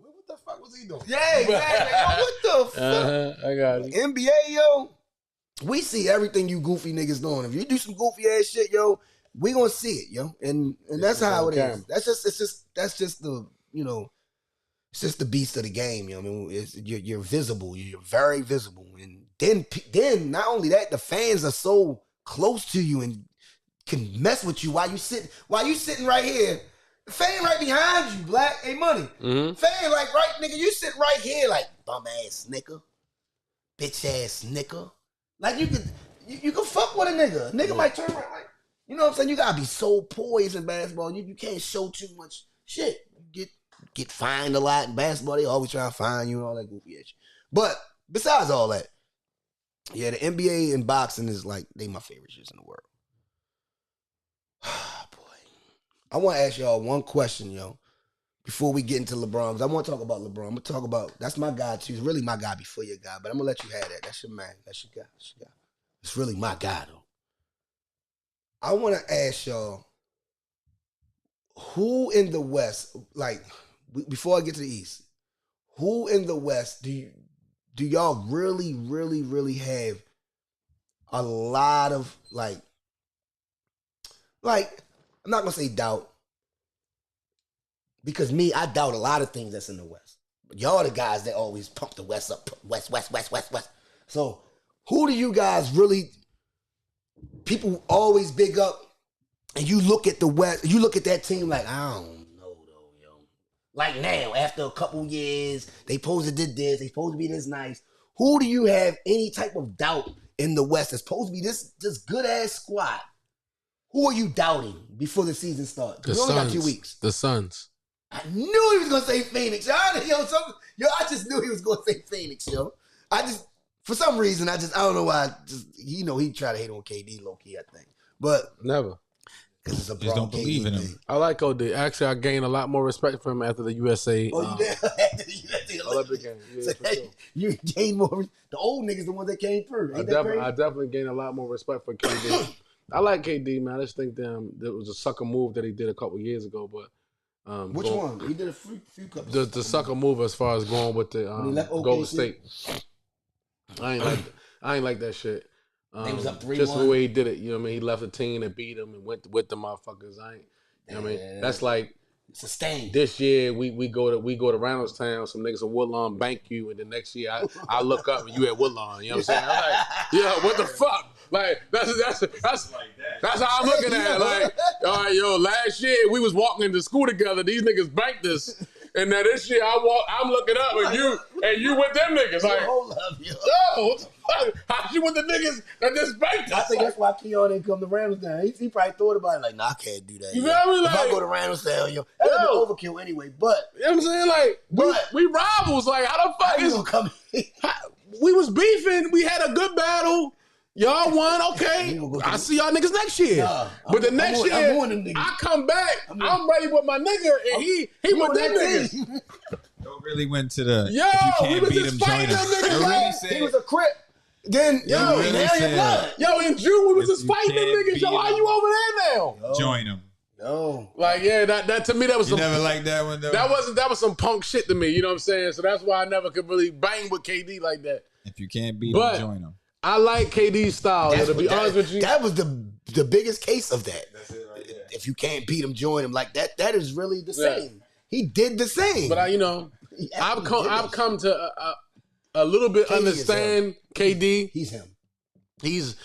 What the fuck was he doing? Yeah, exactly. Yo, what the fuck? I got it. NBA, yo, we see everything you goofy niggas doing. If you do some goofy ass shit, yo, we gonna see it, yo, and that's how it is. That's just the it's just the beast of the game. You know what I mean, you're visible. You're very visible, and then not only that, the fans are so close to you and can mess with you while you sitting right here. The fan right behind you, Black. Hey, Money. Mm-hmm. Fan like right, nigga. You sit right here, like bum ass nigga, bitch ass nigga. Like you can fuck with a nigga. Nigga might turn around like, you know what I'm saying? You gotta be so poised in basketball. You can't show too much shit. You get fined a lot in basketball. They always try to fine you and all that goofy shit. But besides all that, Yeah, the NBA and boxing is like they my favorite shits in the world. Boy, I want to ask y'all one question, yo. Before we get into LeBron, 'cause I want to talk about LeBron. I'm gonna talk about that's my guy too. He's really my guy before your guy, but I'm gonna let you have that. That's your man. That's your guy. That's your guy. It's really my guy though. I want to ask y'all, who in the West, like before I get to the East, who in the West do y'all really, really, really have a lot of like I'm not gonna say doubt. Because me, I doubt a lot of things that's in the West. But y'all the guys that always pump the West up. West. So who do you guys really, people always big up, and you look at the West, you look at that team like, I don't know though, yo. Like now, after a couple years, they supposed to did this, they supposed to be this nice. Who do you have any type of doubt in the West that's supposed to be this good ass squad? Who are you doubting before the season starts? We only got 2 weeks. The Suns. I knew he was gonna say Phoenix. I just knew he was gonna say Phoenix, yo. For some reason, I don't know why. He tried to hate on KD, low key, I think, but Never. because it's a Just don't believe in him. thing. I like OD. Actually, I gained a lot more respect for him after the USA. Oh, you did? Olympic game. Yeah, So, for sure. you gained more. The old niggas, the ones that came through. I Ain't that crazy? definitely gained a lot more respect for KD. I like KD, man. I just think there was a sucker move that he did a couple years ago, but Which one? He did a few couple. the sucker move as far as going with the When he left Golden OKC? State. I ain't like that shit. They was up 3-1. Just the way he did it, you know what I mean? He left the team and beat them and went with the motherfuckers. You know what I mean? That's like Sustained. this year we go to Randallstown, some niggas in Woodlawn bank you, and the next year I look up and you at Woodlawn. You know what I'm saying? I'm like, yeah, what the fuck? Like that's how I'm looking at it. Like, all right, yo, last year we was walking into school together. These niggas banked us, and now this year I'm looking up and you with them niggas. Like, Hold up, yo. yo, what the fuck? How you with the niggas that just banked us? I think that's why Keon didn't come to Randallstown. He probably thought about it like, nah, I can't do that. You yo. feel me? If I Like- go to Randallstown, yo, that would be overkill anyway. But You know what I'm saying? Like, But- we rivals. Like, how the how fuck you is gonna come? we was beefing? We had a good battle. Y'all won, okay. We gonna go I see y'all niggas next year. Nah, but the I'm next on- year, I'm on them niggas. I come back. I'm ready with my nigga, and he with them niggas. Don't really went to the. Yo, if you we can't was beat just him, join fighting him. them niggas, Don't man. really He say. was a crip. Then Yo, now really your said- blood. Yo, in June, we was If just you fighting them can't niggas. Yo, beat why him. you over there now? Join him. No. Like, yeah, that to me, that was You some. never liked that one though. That was some punk shit to me. You know what I'm saying? So that's why I never could really bang with KD like that. If you can't beat But- him, join him. I like KD's style. That's To be what honest with you, that was the biggest case of that. That's it right there. If you can't beat him, join him. Like that. That is really the Yeah. same. He did the same. but He I've actually did I've it. come to a little bit KD is understand KD. He's him. He's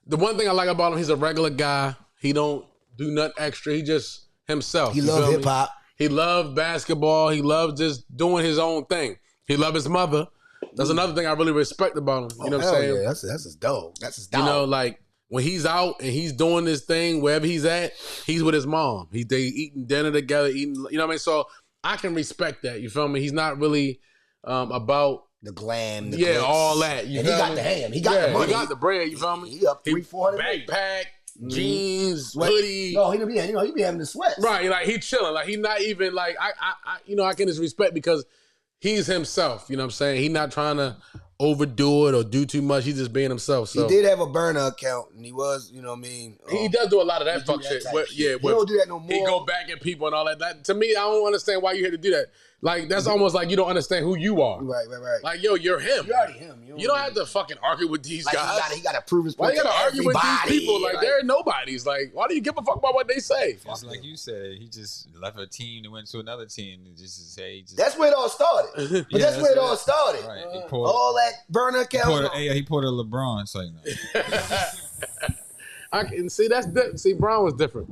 the one thing I like about him. He's a regular guy. He don't do nothing extra. He just himself. He You loved feel me? hip hop. He loved basketball. He loved just doing his own thing. He loved his mother. That's another thing I really respect about him. You know what I'm Hell saying? yeah, that's his dog. That's his dog. You know, like when he's out and he's doing this thing, wherever he's at, he's with his mom. They eating dinner together, eating. You know what I mean? So I can respect that. You feel me? He's not really about the glam, the yeah, glitz. all that. You And feel he got me? the ham. He got the money. He got the bread. You feel me? He up 300-400. Backpack, jeans, Sweat. hoodie. No, he be having the sweats. Right, like he chilling. Like he not even like I can just respect because he's himself. You know what I'm saying? He not trying to overdo it or do too much. He's just being himself. So He did have a burner account, and he was, you know what I mean? he does do a lot of that do fuck that shit. type Where- shit. yeah, He where don't do that no He more. go back at people and all that. That to me, I don't understand why you had to do that. Like that's almost like you don't understand who you are. Right. Like yo, you're him. You're already him. You don't have to fucking argue with these Like guys. he gotta prove his Why point you gotta to argue with these everybody. people? Like they're nobodies. Like why do you give a fuck about what they say? Just like you said, he just left a team and went to another team and just to say. Just, That's where it all started. But Yeah, that's where it that's all right. started. right. He poured, All that burner account. he poured a LeBron. It's like, no. I can see that's different. See, Brown was different.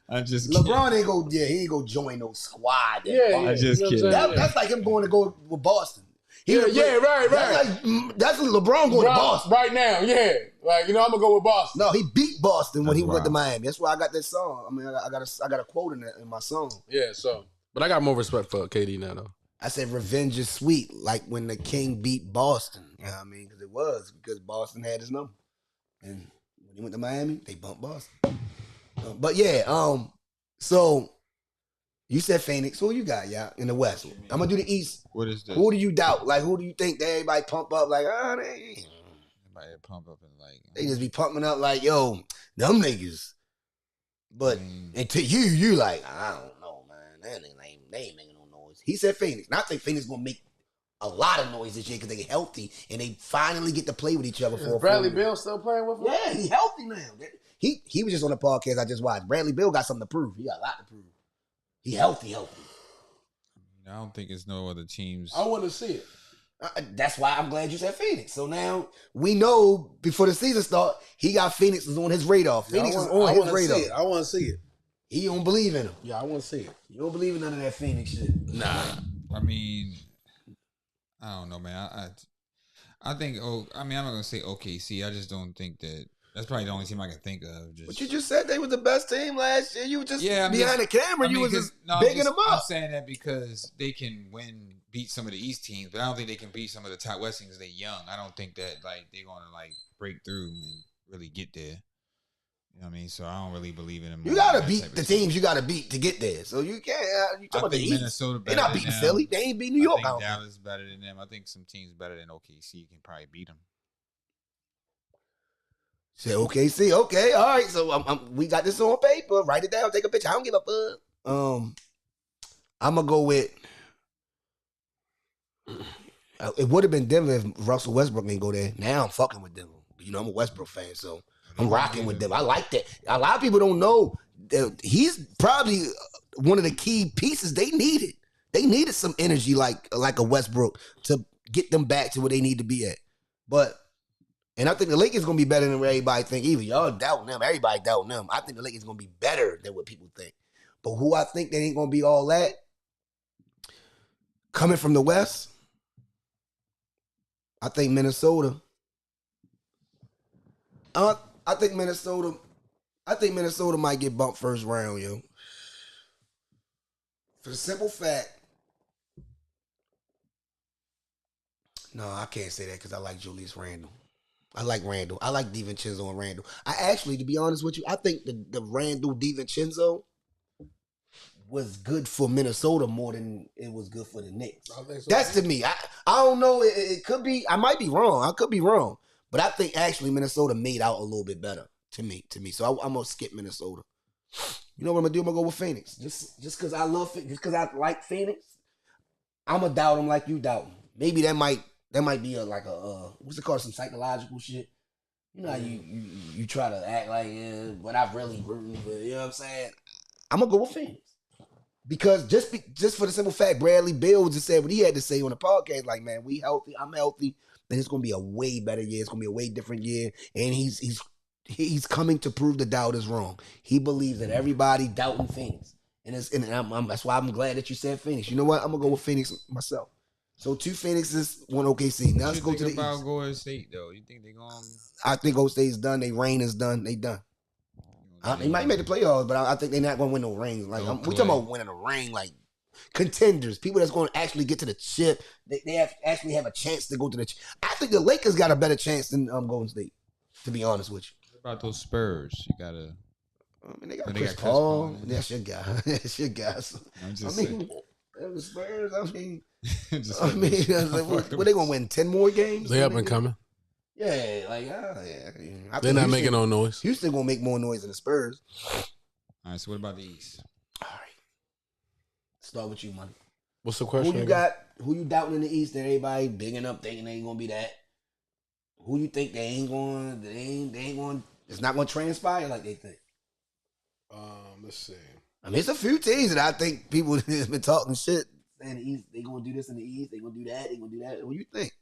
I just LeBron ain't go. Yeah, he ain't go join no squad. Yeah, I just you know what I'm kidding. saying? That's like him going to go with Boston. Yeah, right. That's like that's LeBron going to Boston. Right now, yeah. Like, you know, I'm gonna go with Boston. No, he beat Boston when That's he went to wild. Miami. That's why I got that song. I mean, I got a quote in that in my song. Yeah, so but I got more respect for KD now though. I said revenge is sweet, like when the King beat Boston. You know what I mean? Because Boston had his number. And when he went to Miami, they bumped Boston. But yeah, so you said Phoenix. Who you got, y'all, in the West? I'm gonna do the East. What is this? Who do you doubt? Like, who do you think that everybody pump up? Like, they Pump up and like they just be pumping up like, yo, them niggas. But and to you like, I don't know, man. They ain't making no noise. He said Phoenix. And I think Phoenix gonna make a lot of noise this year because they healthy and they finally get to play with each other. Is Bradley Beal still playing with him? Yeah, he healthy now. He was just on the podcast I just watched. Bradley Beal got something to prove. He got a lot to prove. He healthy. I don't think it's no other teams. I want to see it. That's why I'm glad you said Phoenix. So now we know before the season start, he got Phoenix is on his radar. Phoenix is on his radar. I want to see it. He don't believe in him. Yeah, I want to see it. You don't believe in none of that Phoenix shit. Nah. I mean, I don't know, man. I think. I'm not gonna say OKC. I just don't think that. That's probably the only team I can think of. But you just said they were the best team last year. You were just behind the camera. You was just bigging them up. I'm saying that because they can beat some of the East teams, but I don't think they can beat some of the top West teams. They're young. I don't think that like they're gonna like break through and really get there. You know what I mean? So I don't really believe in them. You gotta beat the teams you gotta beat to get there. So you can't. You talking about the East? Minnesota They're not beating Philly. They ain't beat New York. I think Dallas is better than them. I think some teams better than OKC can probably beat them. Say OKC, okay, all right. So we got this on paper. Write it down. Take a picture. I don't give a fuck. I'm gonna go with. It would have been Denver if Russell Westbrook didn't go there. Now I'm fucking with Denver. You know I'm a Westbrook fan, so I'm rocking with Denver. I like that. A lot of people don't know that he's probably one of the key pieces they needed. They needed some energy like a Westbrook to get them back to where they need to be at. And I think the Lakers going to be better than everybody think either. Y'all doubting them. Everybody doubting them. I think the Lakers going to be better than what people think. But who I think that ain't going to be all that, coming from the West, I think Minnesota. I think Minnesota might get bumped first round, yo. For the simple fact, no, I can't say that because I like Julius Randle. I like Randle. I like DiVincenzo and Randle. I actually, to be honest with you, I think the Randle DiVincenzo was good for Minnesota more than it was good for the Knicks. I think so. That's to me. I don't know. It could be. I might be wrong. I could be wrong. But I think actually Minnesota made out a little bit better to me. So I'm gonna skip Minnesota. You know what I'm gonna do? I'm gonna go with Phoenix. Just because I love it, just because I like Phoenix, I'm gonna doubt them like you doubt them. Maybe that might be what's it called? Some psychological shit. You know how you try to act like but I'm really rooting for, you know what I'm saying? I'm gonna go with Phoenix. Because just for the simple fact, Bradley Beal just said what he had to say on the podcast, like, man, we healthy, I'm healthy, then it's gonna be a way better year. It's gonna be a way different year. And he's coming to prove the doubters wrong. He believes that everybody doubting Phoenix. And that's why I'm glad that you said Phoenix. You know what? I'm gonna go with Phoenix myself. So 2 Phoenixes, 1 OKC. Now let's go to the East. What about Golden State though? You think they're going? I think Golden State's done. Their reign is done. They done. They might make the playoffs, but I think they're not going to win no rings. Like we talking about winning a ring, like contenders, people that's going to actually get to the chip. They actually have a chance to go to the chip. I think the Lakers got a better chance than Golden State, to be honest with you. What about those Spurs? You gotta. They got Chris Paul. That's your guy. That's your guy. I'm just saying. The Spurs. What they gonna win 10 more games? They up and coming. Yeah, like they're not making no noise. Houston gonna make more noise than the Spurs. All right. So what about the East? All right. Start with you, man. What's the question? Who you got? Who you doubting in the East? That everybody bigging up, thinking they ain't gonna be that. Who you think they ain't going? It's not gonna transpire like they think. Let's see. I mean, it's a few teams that I think people have been talking shit. Saying the East, they gonna do this in the East. They gonna do that. They gonna do that. What do you think?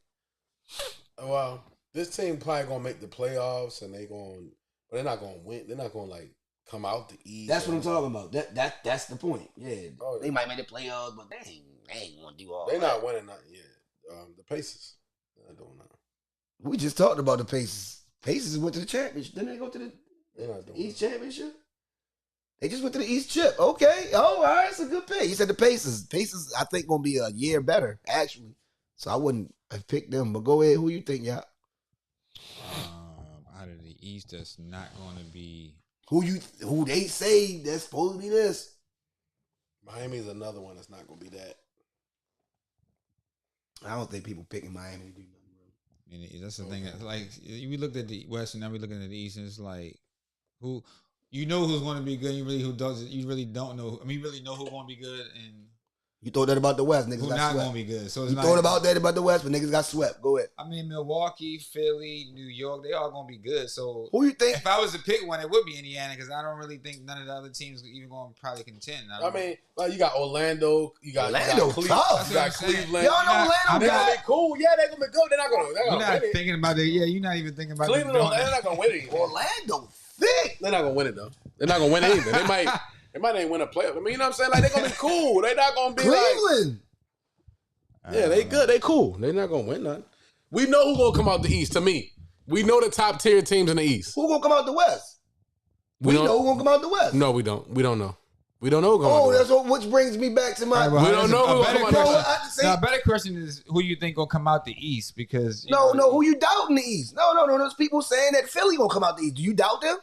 Well, this team probably gonna make the playoffs, and but they're not gonna win. They're not gonna come out the East. That's what I'm talking about. That's the point. Yeah, they might make the playoffs, but they ain't gonna do all. They're not winning that yet. The Pacers, they're not doing that. We just talked about the Pacers. Pacers went to the championship. Didn't they go to the East championship? They just went to the East chip. Okay. Oh, all right. It's a good pick. You said the Pacers. Pacers, I think, going to be a year better, actually. So I wouldn't have picked them. But go ahead. Who you think, y'all? Out of the East, that's not going to be. Who they say that's supposed to be this? Miami's another one that's not going to be that. I don't think people picking Miami to do nothing. And that's the thing. Like we looked at the West, and now we're looking at the East, and it's like who you know who's going to be good. You really don't know. I mean, you really know who's going to be good, and You thought that about the West, niggas who's got not swept. going to be good. So it's You like, thought about that about the West, but niggas got swept. Go ahead. I mean, Milwaukee, Philly, New York, they all going to be good. So Who you think? if I was to pick one, it would be Indiana because I don't really think none of the other teams are even going to probably contend. I mean, like you got Orlando, you got Orlando Cleveland, tough. you got That's what I'm saying. Cleveland. Y'all know I'm Orlando They're got gonna be cool. Yeah, they're gonna be good. They're not gonna. you're not thinking about it. Yeah, you're not even thinking about Cleveland, they're not gonna win it. Orlando thick. They're not gonna win it though. They're not gonna win it either. They might ain't win a playoff. I mean, you know what I'm saying? Like they're gonna be cool. They're not gonna be like. Cleveland. Yeah, they good. They cool. They're not gonna win nothing. We know who's gonna come out the East. To me, we know the top tier teams in the East. Who gonna come out the West? We know who gonna come out the West. No, we don't. We don't know. We don't know who gonna. Oh, that's what. Which brings me back to my. We don't know who gonna come out the East. Now, a better question is who you think gonna come out the East because No, who you doubting the East? No. There's people saying that Philly gonna come out the East. Do you doubt them?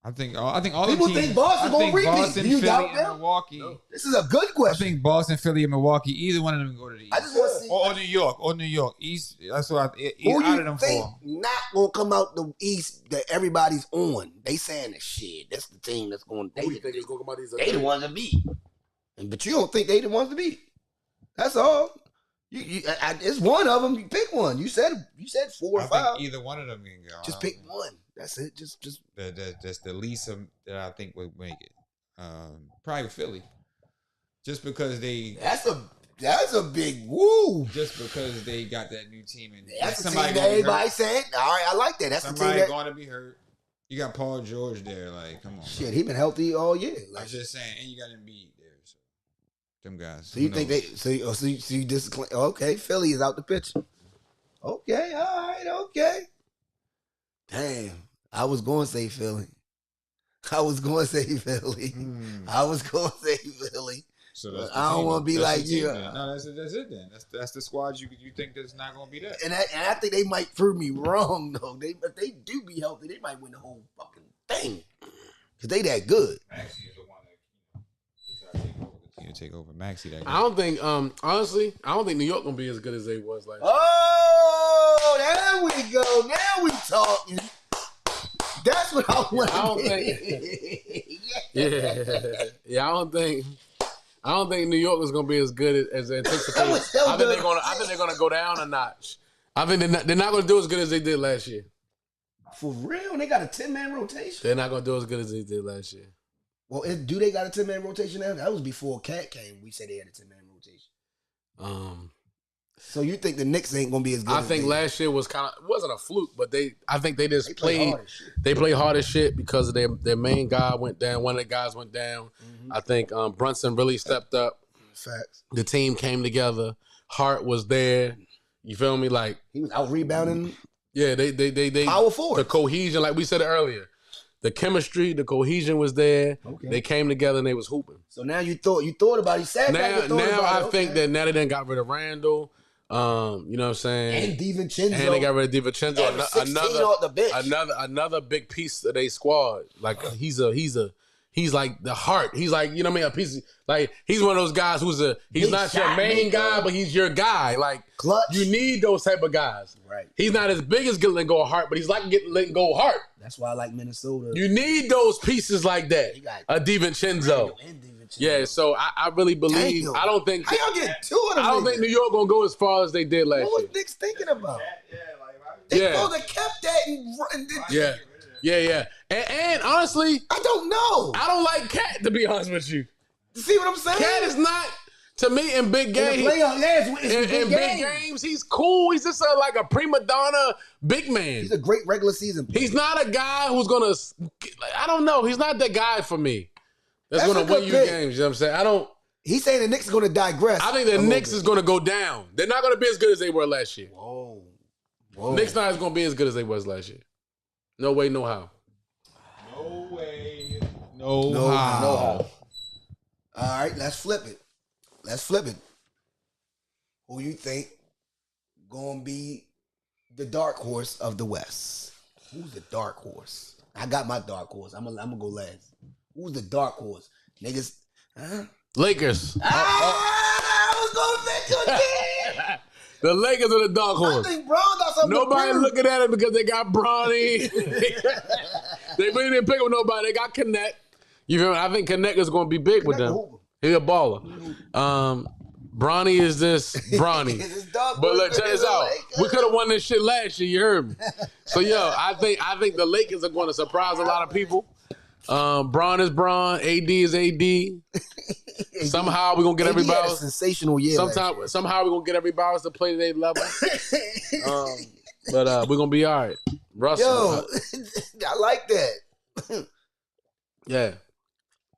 I think all People the teams, think Boston gonna repeat. Boston, Do you Philly, doubt and them? Milwaukee. No. This is a good I question. think Boston, Philly, and Milwaukee. Either one of them can go to the East. I just want to see or New York. East. That's what who out you of them think four. not gonna come out the East that everybody's on. They saying that shit. That's the team that's going. Who you think is gonna come out these? They the ones to beat. But you don't think they the ones to beat. That's all. It's one of them. You pick one. You said 4 or I 5. think either one of them can go. Just pick one. That's it. Just That's the least of, that I think would make it. Probably Philly, just because they. That's a big woo. Just because they got that new team and That's the team that everybody saying. All right, I like that. That's the team somebody that. going to be hurt. You got Paul George there. Like, come on. Shit, he been healthy all year. I'm just saying, and you got Embiid there. So them guys. So you think they? So you just okay? Philly is out the picture. Okay, all right, okay. Damn, I was going to say Philly. I was going to say Philly. So that's I don't want to be like you. No, that's it then. That's the squad you think that's not going to be that. And I think they might prove me wrong though. If they do be healthy, they might win the whole fucking thing because they that good. Maxey is the one that take over. Maxey that. I don't think. Honestly, I don't think New York gonna be as good as they was last. Oh, there we go. Now we talking. That's what I want. I don't think. Yeah. I don't think New York is gonna be as good as anticipated. I think they're gonna go down a notch. I think they're not gonna do as good as they did last year. For real, they got a 10-man rotation. They're not gonna do as good as they did last year. Well, do they got a 10-man rotation now? That was before Cat came. We said they had a 10-man rotation. So you think the Knicks ain't gonna be as good? I think last year wasn't a fluke, but I think they just played. Hard as shit. They played hard as shit because of their main guy went down. One of the guys went down. Mm-hmm. I think Brunson really stepped up. Facts. The team came together. Hart was there. You feel me? Like He was out rebounding. yeah, they Power forward. The cohesion, like we said earlier, the chemistry, the cohesion was there. Okay. They came together and they was hooping. So now you thought about it. You sat back and thought about I it. think Okay. that now they done got rid of Randall. You know what I'm saying? And DiVincenzo. And they got rid of DiVincenzo. Averaged 16 off the bench. Another big piece of their squad. Like he's like the heart. He's like, you know what I mean? A piece like he's one of those guys he's Big not your shot main maker. guy, but he's your guy. Like Clutch. you need those type of guys. Right. He's not as big as letting go of Hart, but he's like letting go of Hart. That's why I like Minnesota. You need those pieces like that. You got A DiVincenzo. And DiVincenzo. Yeah, so I really believe. Damn. I don't think. How y'all get 2 of them? I don't think New York gonna go as far as they did last What year. was Knicks thinking about? They Yeah. supposed to kept that and did. Yeah. And honestly, I don't know. I don't like Cat, to be honest with you. You see what I'm saying? Cat is not, to me, in big in games. the playoffs. Yeah, it's In big big games, he's cool. He's just like a prima donna big man. He's a great regular season player. He's not a guy who's gonna. I don't know. He's not that guy for me. That's That's gonna a good win you pick. games. You know what I'm saying? He's saying the Knicks are going to digress. I think the Knicks is gonna go down. They're not gonna be as good as they were last year. Whoa. Knicks not gonna be as good as they was last year. No way, no how. No way. No how. All right, let's flip it. who you think gonna be the dark horse of the West? Who's the dark horse? I got my dark horse. I'm gonna go last. Who's the dark horse? Niggas, huh? Lakers. I was gonna bet you again. The Lakers are the dark horse. I think Bron got something. Nobody looking at it because they got Bronny. They really didn't pick up nobody. They got Connect. You feel me? I think Connect is going to be big with them. He's a baller. Bronny is this Bronny. But look, check this out. We could have won this shit last year. You heard me. So yo, I think the Lakers are going to surprise a lot of people. Bron is Bron. AD is AD. Somehow we're gonna get everybody else. Sensational year. Somehow we're gonna get everybody else to play to their level. But we're gonna be all right. Russell. Yo, I like that. Yeah.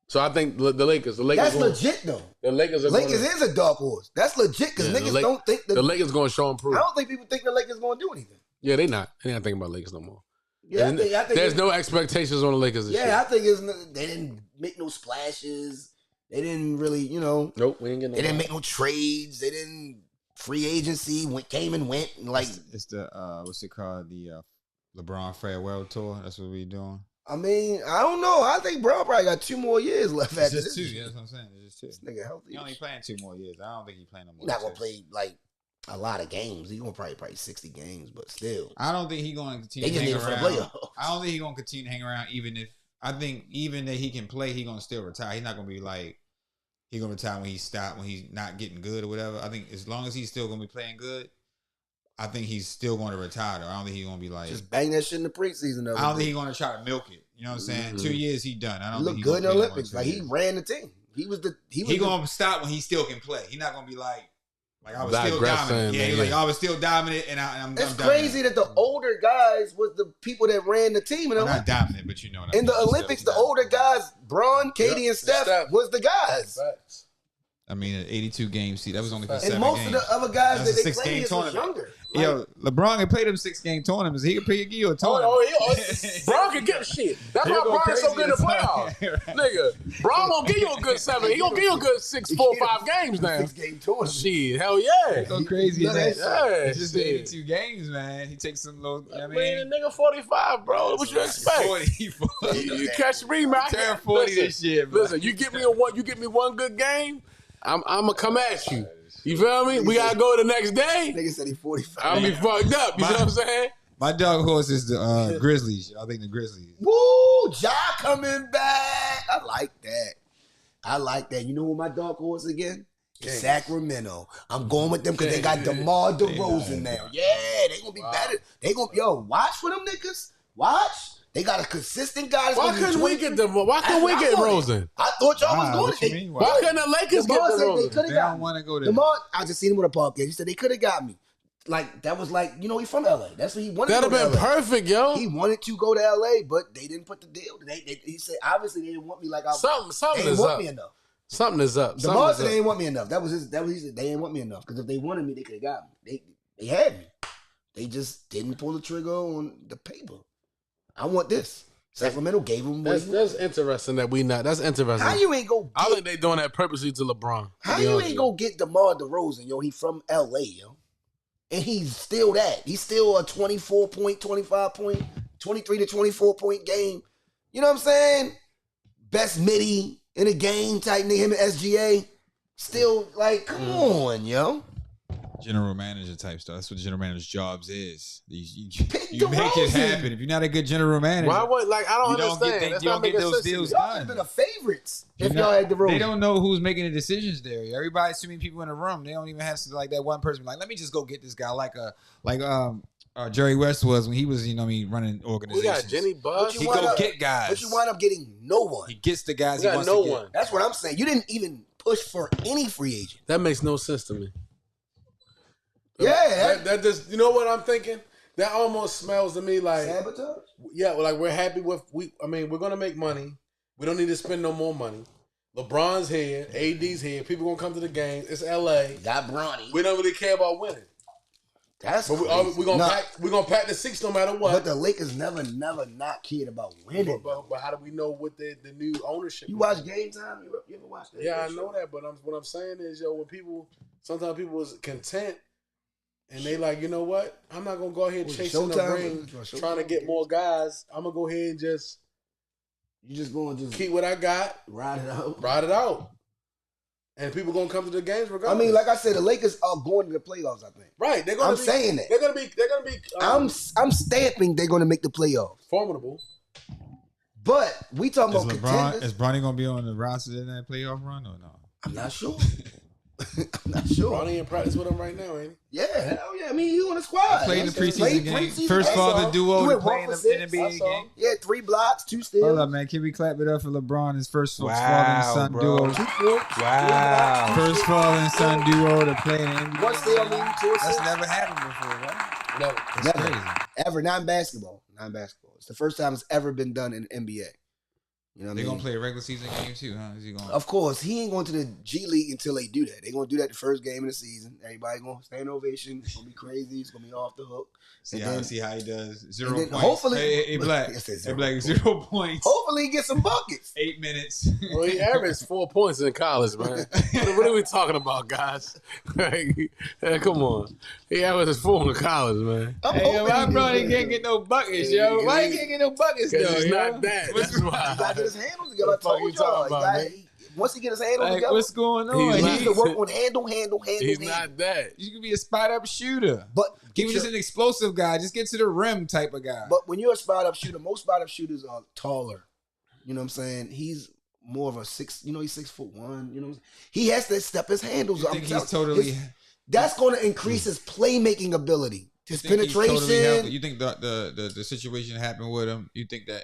So I think the Lakers. That's legit though. The Lakers is a dark horse. That's legit because niggas don't think the Lakers going to show and prove. I don't think people think the Lakers going to do anything. Yeah, they not. They're not thinking about Lakers no more. Yeah, I think there's no expectations on the Lakers this year. I think they didn't make no splashes. They didn't really, Nope, we didn't get no. They didn't make no trades. They didn't free agency came and went. And like it's the what's it called? The LeBron farewell tour. That's what we doing. I mean, I don't know. I think Bron probably got 2 more years left after just this. 2. Yeah, that's what I'm saying. It's just 2. This nigga healthy. He only playing 2 more years. I don't think he playing no more. He's not gonna play like a lot of games. He's gonna probably 60 games, but still. I don't think he's gonna continue to hang around. I don't think he's gonna continue to hang around I think even that he can play, he's gonna still retire. He's not gonna be like he's gonna retire when he's not getting good or whatever. I think as long as he's still gonna be playing good, I think he's still going to retire. Though. I don't think he's going to be like just bang that shit in the preseason. I don't think he's going to try to milk it. You know what I'm saying? Mm-hmm. 2 years he done. I don't think he's good in the Olympics. Like he ran the team. He going to stop when he still can play. He's not going to be like I was still dominant. Yeah, like I was still dominant, and I'm. It's crazy that the older guys was the people that ran the team. Well, not dominant, but you know. In the Olympics, the older guys, Bron, KD, and Steph was the guys. I mean, an 82 game seat. That was only for 7 games. And most of the other guys that they played was younger. Like, yo, LeBron can play them 6-game tournaments. He can give you a tournament. Bron can get shit. That's why Bron is so good in the playoffs. Nigga, Bron won't give you a good 7. He gonna give you a good 6, 4, 5 games now. 6-game tournament. Shit, hell yeah. Go crazy. It's just 82 games, man. He takes some little. I mean, nigga, 45, bro. What you expect? 40. You catch me, man. Turn 40 this year, bro. Listen, you get me one good game, I'm gonna come at you. You feel me? We gotta go the next day. Nigga said he 45. I'll be fucked up. You know what I'm saying? My dog horse is the Grizzlies. I think the Grizzlies. Woo! Ja coming back. I like that. You know who my dog horse again? Sacramento. I'm going with them because they got DeMar DeRozan now. Yeah, they gonna be better. They gonna watch for them niggas. Watch. They got a consistent guy. Why couldn't we get them? Why couldn't we get Rosen? I thought y'all was going to. Why couldn't the Lakers get the Rosen? They don't want to go there. DeMar, I just seen him with a podcast. He said they could have got me. Like that was like he's from LA. That's what he wanted. That'd have been perfect, yo. He wanted to go to LA, but they didn't put the deal. He said obviously they didn't want me like I. Something they is want up. Me enough. Something is up. DeMar said they didn't want me enough. That was he said they didn't want me enough because if they wanted me, they could have got me. They had me. They just didn't pull the trigger on the paper. I want this. Sacramento gave him. That's interesting that we not. That's interesting. How you ain't go? I think they doing that purposely to LeBron. How you ain't go get DeMar DeRozan, yo? He from LA, yo, and he's still that. He's still a 24 point, 25 point, 23 to 24 point game. You know what I'm saying? Best midi in the game type nigga. Him and SGA. Still like, come on, yo. General manager type stuff. That's what general manager's jobs is. You make it happen. If you're not a good general manager, why would I don't understand. You don't get those deals done. Y'all have been a favorites if y'all had the role. They don't know who's making the decisions there. Everybody's too many people in the room. They don't even have to like that one person. Like, let me just go get this guy. Like Jerry West was when he was, running organizations. We got Jenny Buss. He go get guys, but you wind up getting no one. He gets the guys. He wants to get. That's what I'm saying. You didn't even push for any free agent. That makes no sense to me. Yeah, that just, you know what I'm thinking? That almost smells to me like sabotage. Yeah, like we're happy with we're gonna make money. We don't need to spend no more money. LeBron's here, AD's here. People gonna come to the game. It's LA. Got Bronny. We don't really care about winning. That's but we're gonna pack the seats no matter what. But the Lakers never not cared about winning. But how do we know what the new ownership? You watch Game Time? You ever watch that? Yeah, I know that. But what I'm saying is, when people Sometimes people was content, and they like, you know what? I'm not gonna go ahead chasing the Showtime? ring, Showtime trying to get more guys. I'm gonna go ahead and just You just going to keep what I got, ride it out. ride it out, and people gonna come to the games regardless. I mean, like I said, the Lakers are going to the playoffs. I think. right? They're gonna I'm be, saying that. they're gonna be. I'm stamping they're going to make the playoffs. Formidable. But we talking Is about LeBron contenders. is Bronny gonna be on the roster in that playoff run or no? I'm not sure. I'm not sure. Ronnie in practice with him right now, ain't he? Yeah, hell yeah. I mean, he on the squad. Played the Played preseason game. preseason First game. father He duo to went play 1 in for the 6. NBA game. Yeah, 3 blocks, 2 steals. Hold up, man. Can we clap it up for LeBron, his first father and son bro. duo? 2 points. Wow. First father and son duo to play in the NBA. 1 steal, I mean, 2 That's assists. never happened before, right? No. That's Never. crazy. Ever. Not in basketball. Not in basketball. It's the first time it's ever been done in the NBA. You know what I They're mean? gonna play a regular season game too, huh? Is he going? Of course, he ain't going to the G League until they do that. They're going to do that the first game of the season. Everybody going to stand ovation. It's going to be crazy. It's going to be off the hook. See And how then- he does. 0 and then points. hopefully- hey Black. I said Hey 0 Black, points. 0 points. Hopefully he gets some buckets. 8 minutes. Well, he averaged 4 points in college, man. What are we talking about, guys? Like, come on. He averaged 4 in college, man. I'm Hey, yo, hoping my he bro, he gets can't get no buckets, yo. Yeah, Why he- he can't get no buckets, though? Because he's yo? not that. That's He got to why. get his handles together. I What the fuck told you talking y'all. about, man? Once he get his handles Like, together, what's going on? He's he not- needs to work on handle. He's handle. not that. You can be a spot up shooter. But He was just an explosive guy. Just get to the rim type of guy. But when you're a spot up shooter, most spot up shooters are taller. You know what I'm saying? He's more of a 6. You know, he's 6'1". You know, what I'm saying? He has to step his handles you up. think I'm he's telling- totally? That's going to increase his playmaking ability, his think he's penetration. totally healthy? You think the situation happened with him? You think that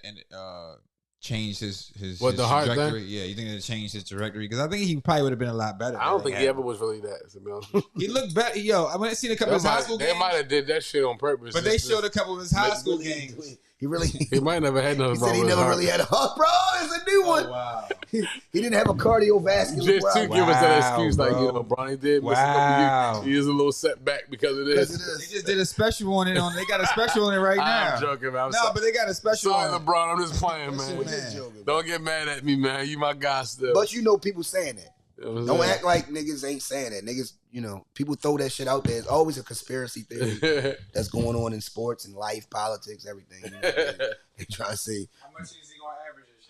changed his What, the heart thing? trajectory? Yeah, you think it changed his trajectory? Because I think he probably would have been a lot better. I don't think he ever was really that, to be honest. He looked better. Yo, I went and seen a couple of his high school They games, might have did that shit on purpose. but they Just to- showed a couple of his high school games. He really. He might never had no. He said he never really had a heart, bro. It's a new one. Oh, wow. He didn't have a cardiovascular Just to problem. give us that Wow, excuse, like, bro. you know, Bronny did miss a Wow. couple years. He is a little setback because of Because this. it They is. just did a special on it. They got a special on it right now. I'm joking, man. I'm No, sorry. but they got a special Sorry, on it. LeBron. I'm just playing, That shit man. was Just joking. Don't get mad at me, man. You my guy still. But you know people saying that. You know what I'm Don't saying? act like niggas ain't saying that. Niggas, you know, people throw that shit out there. It's always a conspiracy theory that's going on in sports and life, politics, everything. You know, they try to say. How much is he gonna average this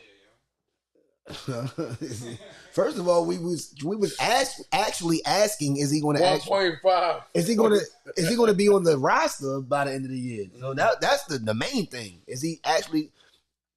year, yo? First of all, we was actually asking, is he going to 1.5. is he going to be on the roster by the end of the year? So that's the main thing. Is he actually?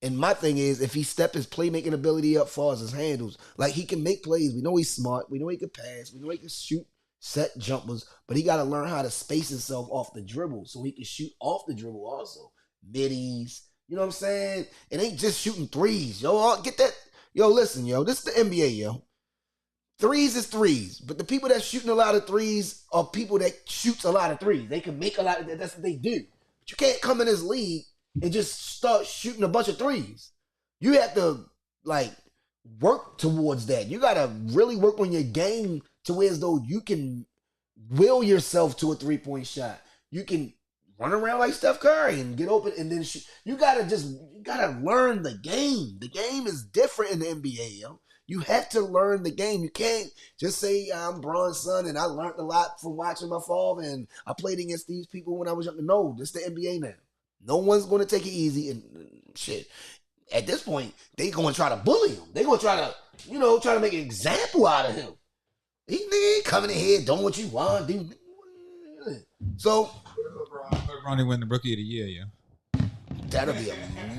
And my thing is, if he step his playmaking ability up, far as his handles, like he can make plays. We know he's smart. We know he can pass. We know he can shoot set jumpers. But he got to learn how to space himself off the dribble so he can shoot off the dribble also. Middies, you know what I'm saying? It ain't just shooting threes. Yo, get that. Yo, listen, yo, this is the NBA, yo. Threes is threes, but the people that shooting a lot of threes are people that shoots a lot of threes. They can make a lot of that. That's what they do. But you can't come in this league and just start shooting a bunch of threes. You have to like work towards that. You gotta really work on your game to where as though you can will yourself to a 3-point shot. You can run around like Steph Curry and get open and then shoot. You gotta learn the game. The game is different in the NBA, yo. You have to learn the game. You can't just say I'm Bron's son and I learned a lot from watching my father and I played against these people when I was young. No, this is the NBA now. No one's going to take it easy and shit. At this point, they going to try to bully him. They going to try to make an example out of him. He ain't coming in here doing what you want. Dude. So Put Bronny win the Rookie of the Year, yo. that'll be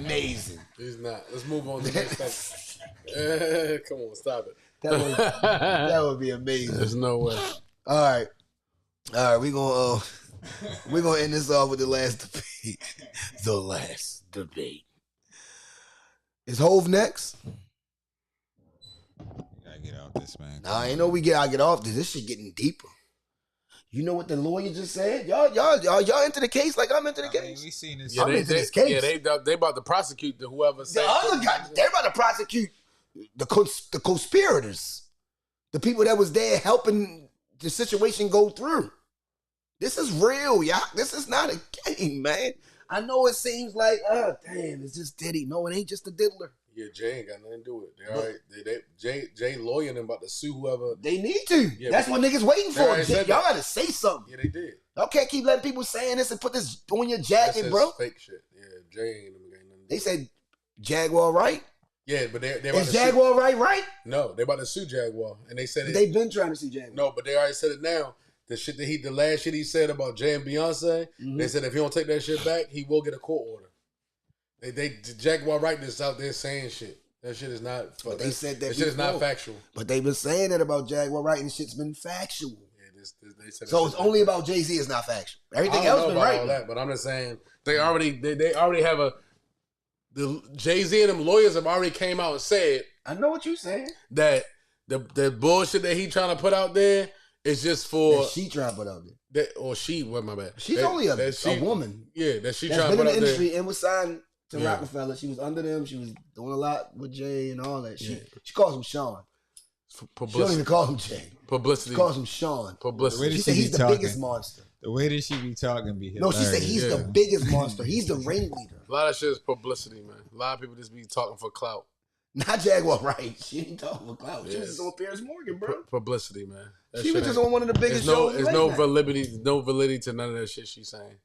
amazing. He's not. Let's move on to the next thing. Come on, stop it. That would be amazing. There's no way. All right, we're gonna end this off with the last debate. The last debate. Is Hove next? Gotta get out this, man. Nah, I know I get off this. This shit getting deeper. You know what the lawyer just said? Y'all into the case like I'm into the I mean, case. we seen this. Yeah, I'm they, into they, this case. yeah, they about to prosecute whoever The said other guy, they're about to prosecute the conspirators, the people that was there helping the situation go through. This is real, y'all. This is not a game, man. I know it seems like, oh, damn, it's just Diddy. No, it ain't just a diddler. Yeah, Jay ain't got nothing to do with it. They already, Jay lawyering them about to sue whoever. They need to. Yeah, That's what niggas waiting for. already said Y'all that. gotta say something. Yeah, they did. Y'all can't keep letting people saying this and put this on your That's jacket, just bro. fake shit. Yeah, Jay ain't nothing to do. They said Jaguar right. Yeah, but they're about Is to Jaguar right? No, they're about to sue Jaguar, and they said They've been trying to see Jaguar. No, but they already said it now. The last shit he said about Jay and Beyonce, they said if he don't take that shit back, he will get a court order. The Jaguar Rightness out there saying shit. That shit is not. But they said that shit is not before. factual. But they've been saying that about Jaguar right, and shit's been factual. Yeah, they said So it's only about Jay-Z is not factual. Everything else been right. All that, but I'm just saying they already have the Jay-Z and them lawyers have already came out and said I know what you're saying. that the bullshit that he trying to put out there is just for That she trying to put out there. What my bad. She's only a woman. Yeah, that she That's trying to been put in out the industry there. and was signed to Yeah. Rockefeller. She was under them. She was doing a lot with Jay and all that shit. She calls him Sean. She don't even call him Jay. Publicity. She calls him Sean. Publicity. She said he's the biggest monster. The way that she be talking be No, hilarious. she said he's the biggest monster. He's the ringleader. A lot of shit is publicity, man. A lot of people just be talking for clout. Not Jaguar right. She ain't talking for clout. She Yes. was just on Piers Morgan, bro. Publicity, man. That She shit was just ain't- on one of the biggest There's shows. no validity to none of that shit she's saying.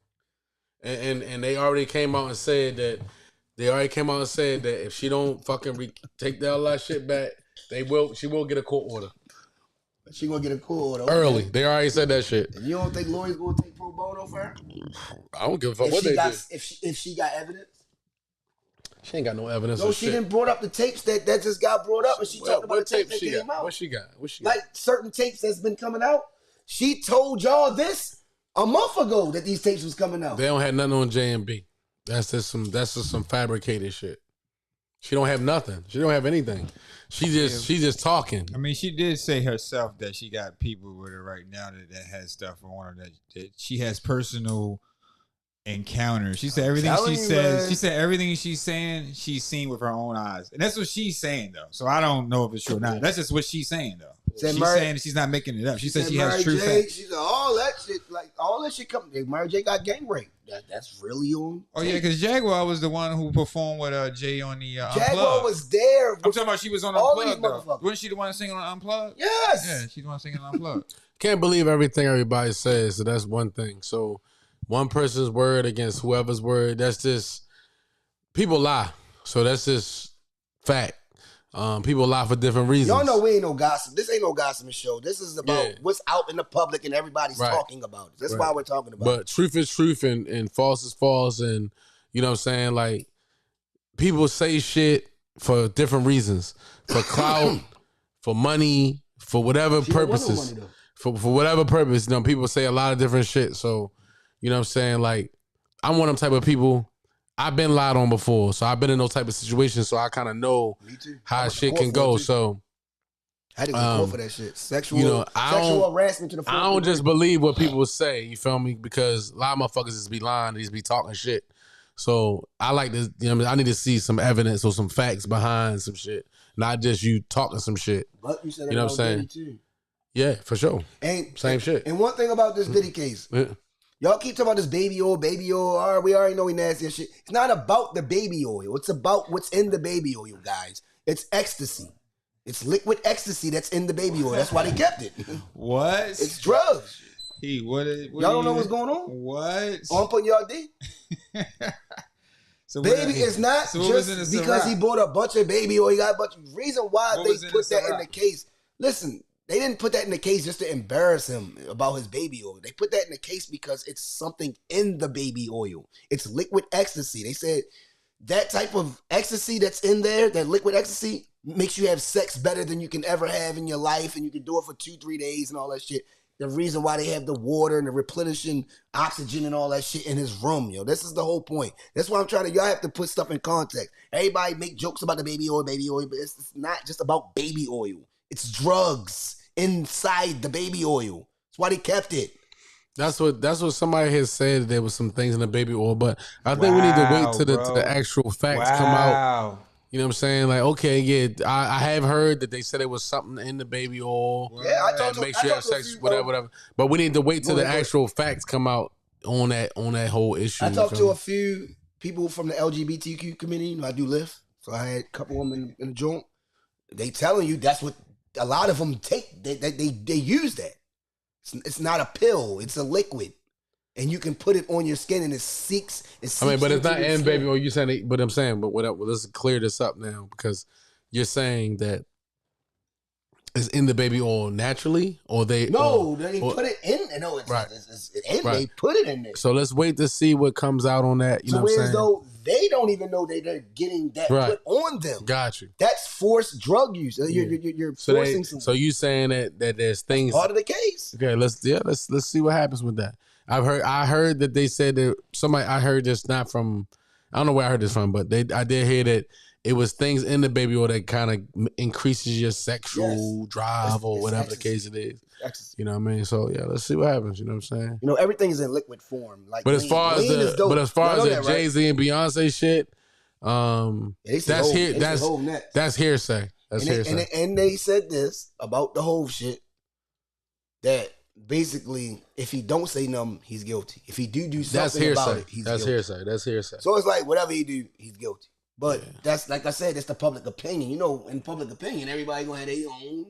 And they already came out and said that if she don't fucking take all that shit back, she will get a court order. She gonna get a cool order. Early. They already said that shit. And you don't think lawyers gonna take pro bono for her? I don't give a fuck what they do. If she got evidence? She ain't got no evidence No, of she shit. didn't brought up the tapes that just got brought up, and she talked about the tapes that she came got? out. What she got? Like certain tapes that's been coming out. She told y'all this a month ago that these tapes was coming out. They don't have nothing on J and B. That's just some fabricated shit. She don't have nothing. She don't have anything. She just talking. I mean, she did say herself that she got people with her right now that has stuff on her that she has personal encounters. She said everything telling she you, says. man. She said everything she's saying. She's seen with her own eyes, and that's what she's saying though. So I don't know if it's true or not. That's just what she's saying though. Said She's Mary- saying that she's not making it up. She said she Mary has true J, facts. she said all that shit coming. Mary J got gang raped. That's really on. Oh yeah, because Jaguar was the one who performed with Jay on the Jaguar Unplugged. was there. I'm talking about she was on all these Unplugged though. motherfuckers. Wasn't she the one singing on Unplugged? Yes. Yeah, she's the one singing on Unplugged. Can't believe everything everybody says. So that's one thing. So one person's word against whoever's word. That's just people lie. So that's just fact. People lie for different reasons. Y'all know we ain't no gossip. This ain't no gossiping show. This is about Yeah. what's out in the public and everybody's Right. talking about it. That's Right. why we're talking about it. But truth is truth and false is false. And you know what I'm saying? Like people say shit for different reasons. For clout, for money, for whatever She don't want no purposes. money, though. For whatever purpose. You know, people say a lot of different shit. So, you know what I'm saying? Like, I'm one of them type of people. I've been lied on before. So I've been in those type of situations. So I kind of know Me too. I how went to shit court can for it, go. too. So I had to go to court for that shit. Sexual, you know, sexual harassment to the I don't just believe what people say, you feel me? Because a lot of motherfuckers just be lying, they just be talking shit. So I like to, you know what I mean? I need to see some evidence or some facts behind some shit, not just you talking some shit. But you said that You know what I'm about saying? Diddy, too. Yeah, for sure. Same shit. And one thing about this Diddy case, Yeah. y'all keep talking about this baby oil. All right, we already know he nasty and shit. It's not about the baby oil. It's about what's in the baby oil, guys. It's ecstasy. It's liquid ecstasy that's in the baby oil. That's why they kept it. What? It's drugs. What Y'all don't know what's going on? What? Oh, I'm putting y'all D. So Baby, it's not so what was in just the because Ciroc? he bought a bunch of baby oil. He got a bunch of reason why What they was in put the that in Ciroc? the case. Listen, they didn't put that in the case just to embarrass him about his baby oil. They put that in the case because it's something in the baby oil. It's liquid ecstasy. They said that type of ecstasy that's in there, that liquid ecstasy, makes you have sex better than you can ever have in your life, and you can do it for 2-3 days and all that shit. The reason why they have the water and the replenishing oxygen and all that shit in his room, yo. This is the whole point. That's why I'm trying to, y'all have to put stuff in context. Everybody make jokes about the baby oil, but it's not just about baby oil. It's drugs inside the baby oil. That's why they kept it. That's what somebody has said. There was some things in the baby oil, but I think we need to wait till the actual facts come out. You know what I'm saying? Like, okay, yeah, I have heard that they said it was something in the baby oil. Yeah, I that talked to- makes I you have talked to a sex, few, whatever. But we need to wait till Go the ahead. actual facts come out on that whole issue. I you talked feel to a me? few people from the LGBTQ community. You know, I do Lyft. So I had a couple of them in the joint. They telling you that's what a lot of them take. They use that. It's not a pill. It's a liquid. And you can put it on your skin and it seeks. But it's not in baby oil. You saying, but I'm saying, but whatever. Let's clear this up now because you're saying that it's in the baby oil naturally, or they they or, put it in. No, it's, right. it's in. Right. They put it in there. So let's wait to see what comes out on that. You know what I'm saying? Though they don't even know they're getting that put on them. Got you. That's forced drug use. You're forcing some. So you saying that there's things part of the case. Okay, let's see what happens with that. I heard that they said that I heard this not from, I don't know where I heard this from, but I did hear that it was things in the baby oil that kind of increases your sexual drive or whatever the case it is. You know what I mean? So yeah, let's see what happens. You know what I'm saying? You know, everything is in liquid form. Like, but as far as the Jay-Z and Beyonce shit, that's hearsay. That's hearsay. And they said this about the whole shit that basically, if he don't say nothing, he's guilty. If he do something about it, he's guilty. That's hearsay. So it's like whatever he do, he's guilty. But that's like I said, that's the public opinion. You know, in public opinion, everybody gonna have their own.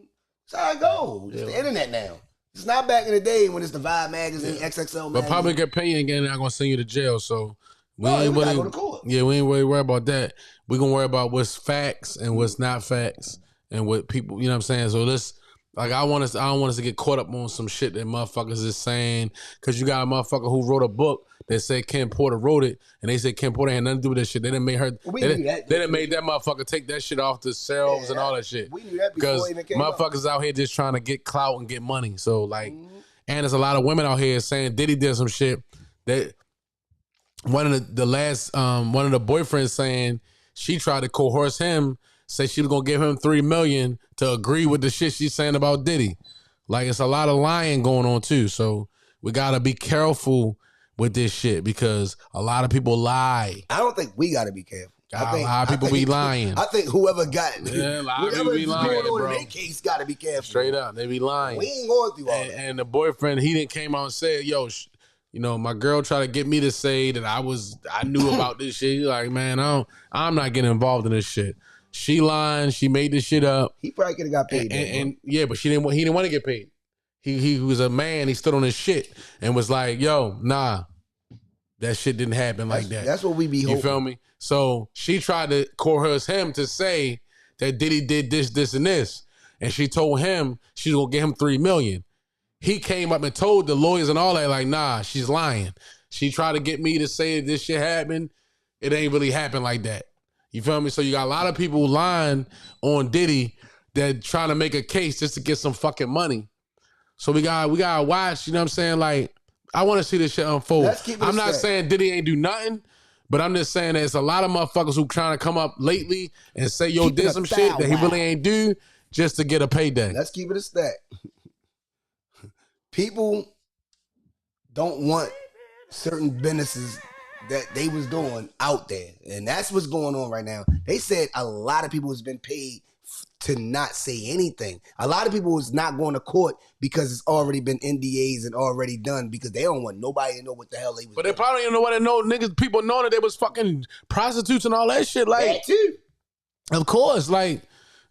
That's how it goes. It's the internet now. It's not back in the day when it's the Vibe magazine, XXL magazine. But public opinion again, not gonna send you to jail. So we ain't really go to court. Yeah, we ain't really worried about that. We're gonna worry about what's facts and what's not facts and what people. You know what I'm saying? So let's. Like I don't want us to get caught up on some shit that motherfuckers is saying, because you got a motherfucker who wrote a book that said Kim Porter wrote it, and they said Kim Porter had nothing to do with that shit. They didn't make her. They didn't make that motherfucker take that shit off the shelves and all that shit. We knew that before it even came motherfuckers out here just trying to get clout and get money. So like, and there's a lot of women out here saying Diddy did some shit that one of the boyfriends saying she tried to coerce him. Say she was gonna give him $3 million to agree with the shit she's saying about Diddy. Like it's a lot of lying going on too. So we gotta be careful with this shit because a lot of people lie. I don't think we gotta be careful. A lot of people be lying. I think whoever got it, a lot of people be lying, going on bro. in their case gotta be careful. Straight up, they be lying. We ain't going through all that. And the boyfriend, he didn't came out and said, "Yo, you know, my girl tried to get me to say that I knew about this shit." He's like, man, I'm not getting involved in this shit. She lying. She made this shit up. He probably could have got paid. But he didn't want to get paid. He was a man. He stood on his shit and was like, "Yo, nah, that shit didn't happen like that." That's what we be hoping. You feel me? So she tried to coerce him to say that Diddy did this, and this, and she told him she's gonna get him $3 million. He came up and told the lawyers and all that, like, nah, she's lying. She tried to get me to say that this shit happened. It ain't really happened like that. You feel me? So you got a lot of people lying on Diddy that trying to make a case just to get some fucking money. So we gotta watch, you know what I'm saying? Like, I want to see this shit unfold. I'm not saying Diddy ain't do nothing, but I'm just saying there's a lot of motherfuckers who trying to come up lately and say, yo, did some shit that he really ain't do just to get a payday. Let's keep it a stack. People don't want certain businesses that they was doing out there. And that's what's going on right now. They said a lot of people has been paid to not say anything. A lot of people is not going to court because it's already been NDAs and already done because they don't want nobody to know what the hell they was doing. They probably don't know what they know. Niggas, people knowing that they was fucking prostitutes and all that shit. Like, that too. Of course, like,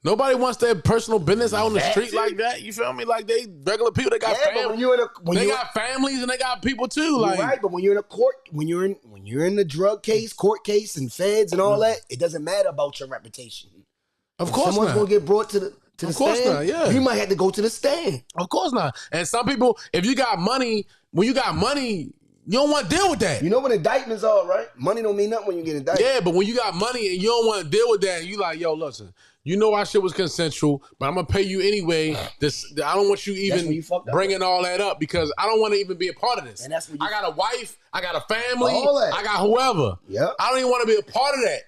nobody wants their personal business out on the street like that. You feel me? Like, they regular people. They got families. They got families and they got people too. Like, right, but when you're in a court, when you're in the drug case, court case, and feds and all that, it doesn't matter about your reputation. Of course, someone's gonna get brought to the stand. Of course not. Yeah, you might have to go to the stand. Of course not. And some people, if you got money, when you got money, you don't want to deal with that. You know what indictments are, right? Money don't mean nothing when you get indicted. Yeah, but when you got money and you don't want to deal with that, you like, yo, listen, you know our shit was consensual, but I'm going to pay you anyway. I don't want you even bringing all that up because I don't want to even be a part of this. And that's I got a wife, I got a family, I got whoever. Yep. I don't even want to be a part of that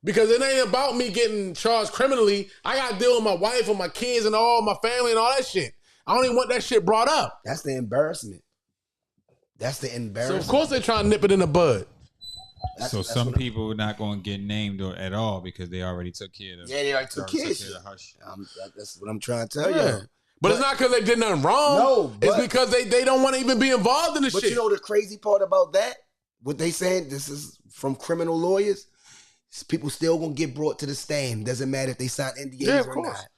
because it ain't about me getting charged criminally. I got to deal with my wife and my kids and all my family and all that shit. I don't even want that shit brought up. That's the embarrassment. So of course they're trying to nip it in the bud. So some people are not going to get named at all because they already took care of. Yeah, they already took care of hush. That's what I'm trying to tell you. But it's not because they did nothing wrong. No, it's because they don't want to even be involved in the shit. But you know the crazy part about that? What they saying? This is from criminal lawyers. People still gonna get brought to the stand. Doesn't matter if they sign NDAs or not.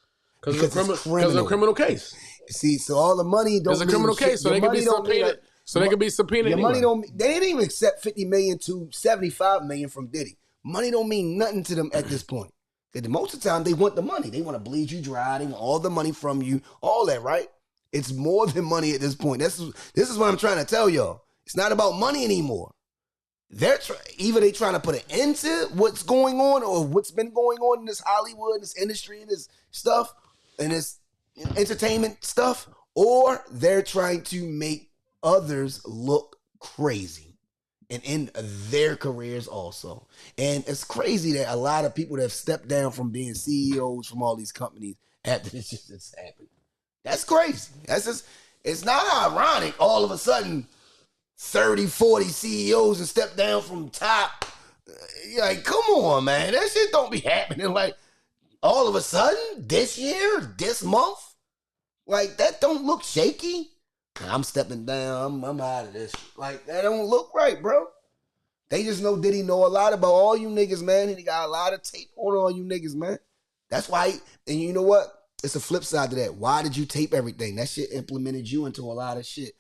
Because it's a criminal case. See, so all the money don't. It's a criminal case, so they can be subpoenaed. So they can be subpoenaed. Your anyway. money don't. They didn't even accept $50 million to $75 million from Diddy. Money don't mean nothing to them at this point. Because most of the time they want the money. They want to bleed you dry. They want all the money from you. All that, right? It's more than money at this point. This is what I'm trying to tell y'all. It's not about money anymore. Either they trying to put an end to what's going on or what's been going on in this Hollywood, this industry, and this stuff, and this entertainment stuff, or they're trying to make others look crazy and in their careers also. And it's crazy that a lot of people that have stepped down from being CEOs from all these companies after this just happened. That's crazy. That's just, it's not ironic all of a sudden 30, 40 CEOs and step down from top. Like, come on, man. That shit don't be happening like all of a sudden this year, this month. Like, that don't look shaky. I'm stepping down. I'm out of this. Like, that don't look right, bro. They just know Diddy know a lot about all you niggas, man. And he got a lot of tape on all you niggas, man. That's why, and you know what? It's a flip side to that. Why did you tape everything? That shit implemented you into a lot of shit.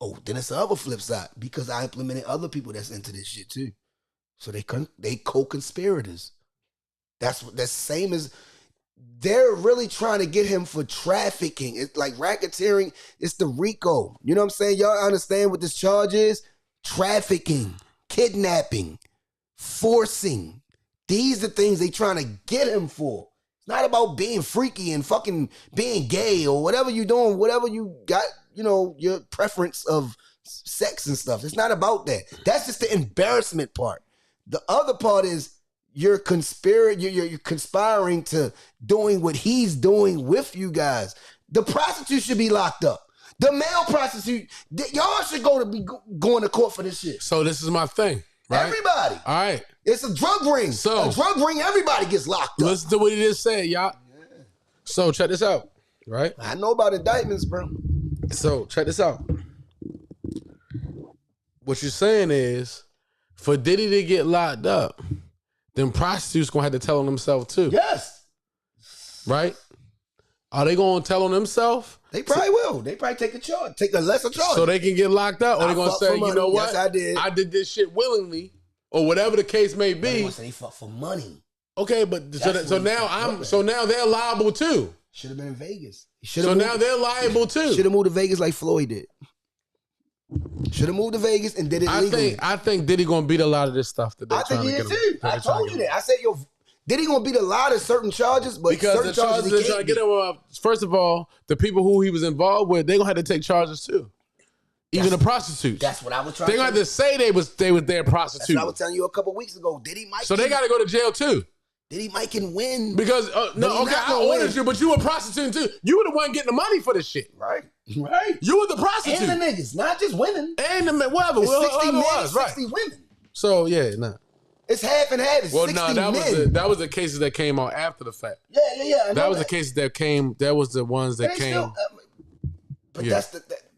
Oh, then it's the other flip side. Because I implemented other people that's into this shit too. So they co-conspirators. That's same as, they're really trying to get him for trafficking. It's like racketeering. It's the RICO. You know what I'm saying? Y'all understand what this charge is? Trafficking, kidnapping, forcing. These are things they trying to get him for. It's not about being freaky and fucking being gay or whatever you doing, whatever you got, you know, your preference of sex and stuff. It's not about that. That's just the embarrassment part. The other part is you're conspiring to doing what he's doing with you guys. The prostitute should be locked up. The male prostitute, y'all should going to court for this shit. So this is my thing, right? Everybody. All right. It's a drug ring. So a drug ring, everybody gets locked up. Listen to what he just said, y'all. Yeah. So check this out, right? I know about indictments, bro. So check this out. What you're saying is, for Diddy to get locked up, then prostitutes gonna have to tell on themselves too. Yes. Right? Are they gonna tell on themselves? They probably will. They probably take a lesser charge. So they can get locked up, or they're gonna say, you know what? Yes, I did this shit willingly, or whatever the case may be. They gonna say they fuck for money. Okay, but so now they're liable too. Should have been in Vegas. Now they're liable too. Should have moved to Vegas like Floyd did. Should have moved to Vegas and did it legally. I think Diddy gonna beat a lot of this stuff that they're trying to get him. Too. I told you that. I said, Diddy gonna beat a lot of certain charges, but because certain the charges they're trying to get him. First of all, the people who he was involved with, they gonna have to take charges too. Even the prostitutes. That's what I was trying. They gonna have to say they was their prostitutes. That's what I was telling you a couple weeks ago. Diddy might. So they got to go to jail too. Diddy might can win because I ordered you, but you were prostituting too. You were the one getting the money for this shit. Right. You were the prostitute. And the niggas, not just women. And the whatever. It's 60 men, was, 60 women. So yeah, nah. It's half and half. It's 60 men. That was the cases that came out after the fact. Yeah. That was the cases that came. That was the ones that came. Still, but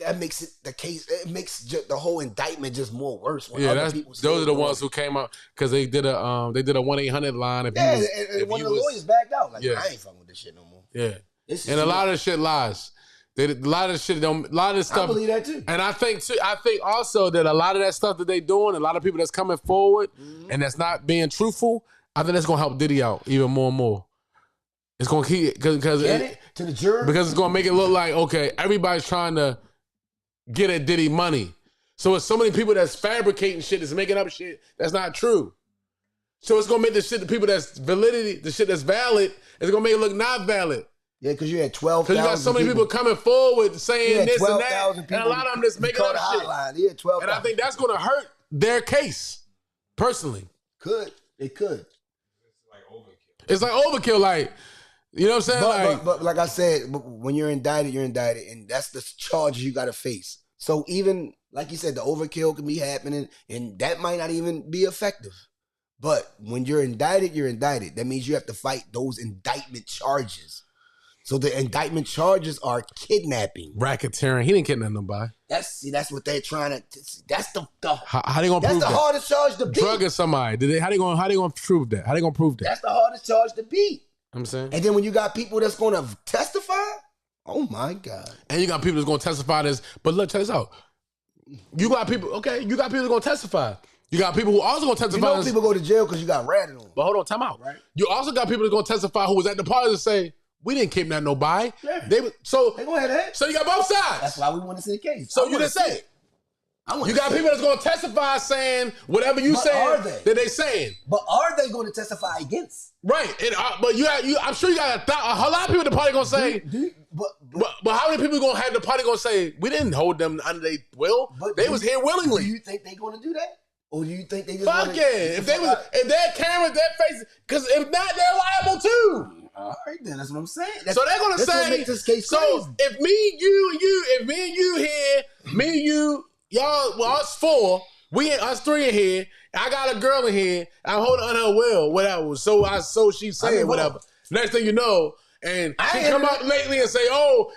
that makes it the case. It makes the whole indictment just more worse. Those are the ones who came out because they did a 1-800 line. And one of the lawyers backed out. Like, I ain't fucking with this shit no more. Yeah, and a lot of shit lies. A lot of shit don't. A lot of stuff. I believe that too. And I think also that a lot of that stuff that they doing, a lot of people that's coming forward and that's not being truthful, I think that's gonna help Diddy out even more and more. It's gonna keep because to the jury because it's gonna make it look like okay, everybody's trying to get at Diddy money. So it's so many people that's fabricating shit, that's making up shit that's not true. So it's gonna make the people that's validity, the shit that's valid, it's gonna make it look not valid. Yeah, because you had 12,000. Because you got so many people coming forward saying this and that, and a lot of them just making up shit. Yeah, 12,000. And I think that's gonna hurt their case personally. It could. It's like overkill. Like, you know what I'm saying? But like I said, when you're indicted, and that's the charge you got to face. So even, like you said, the overkill can be happening, and that might not even be effective. But when you're indicted, you're indicted. That means you have to fight those indictment charges. So the indictment charges are kidnapping. Racketeering. He didn't kidnap nobody. That's what they're trying to. That's the How they gonna that's prove the that? hardest charge to beat. Drugging somebody. How they gonna prove that? How they gonna prove that? That's the hardest charge to beat. I'm saying. And then when you got people that's going to testify, oh my God. And you got people that's gonna testify this. But look, check this out. You got people. Okay, you got people that's gonna testify. You got people who also gonna testify. You know people go to jail because you got ratted on. But hold on, time out. Right. You also got people that's gonna testify who was at the party to say we didn't kidnap nobody. Yeah. They go ahead. So you got both sides. That's why we want to see the case. So you just say it. You got people that's gonna testify saying whatever you saying that they saying. But are they going to testify against? Right. And, but I'm sure you got a lot of people at the party gonna say. But how many people gonna have the party gonna say we didn't hold them under their will? They was here willingly. Do you think they going to do that? Or do you think they just fuck yeah? If that camera, that face, because if not, they're liable too. All right, then that's what I'm saying. So they're gonna say. So if me and you here, me and you, y'all, well, us four, us three in here. I got a girl in here. I'm holding on her will, whatever. So she's saying whatever. Next thing you know. And she come up lately and say, "Oh,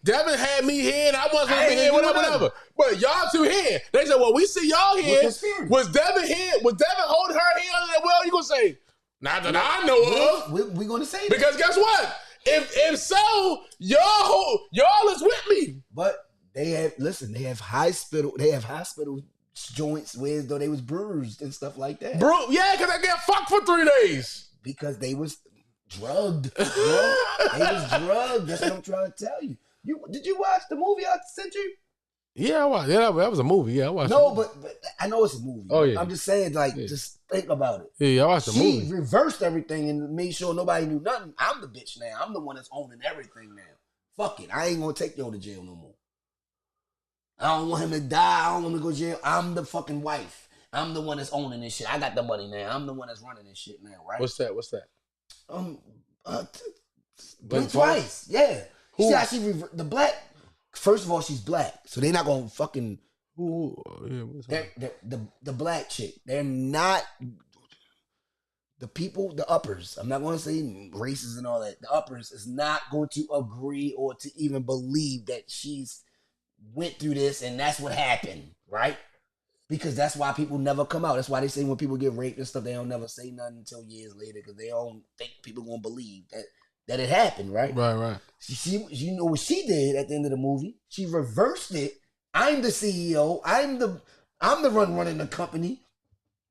Devin had me here, and I wasn't gonna be here, whatever." But y'all two here. They said, "Well, we see y'all here. Was Devin here? Was Devin holding her here under that well?" You gonna say, "Not that I know of." We're gonna say that because guess what? If so, y'all is with me. But they have hospital joints where though they was bruised and stuff like that. Yeah, because they got fucked for 3 days because they was drugged. They was drugged. That's what I'm trying to tell you. Did you watch the movie I sent you? Yeah, I watched. Yeah, that was a movie. Yeah, I watched. No, but I know it's a movie. Oh yeah. I'm just saying, just think about it. Yeah, I watched the movie. She reversed everything and made sure nobody knew nothing. I'm the bitch now. I'm the one that's owning everything now. Fuck it. I ain't gonna take yo to jail no more. I don't want him to die. I don't want him to go to jail. I'm the fucking wife. I'm the one that's owning this shit. I got the money now. I'm the one that's running this shit now, right? What's that? Blink twice. Yeah. She actually the black. First of all, she's black, so they're not gonna fucking. The black chick. They're not the people. The uppers. I'm not gonna say races and all that. The uppers is not going to agree or to even believe that she's went through this and that's what happened, right? Because that's why people never come out. That's why they say when people get raped and stuff, they don't never say nothing until years later because they don't think people gonna believe that it happened, right? Right. You know what she did at the end of the movie? She reversed it. I'm the CEO. I'm the one running the company.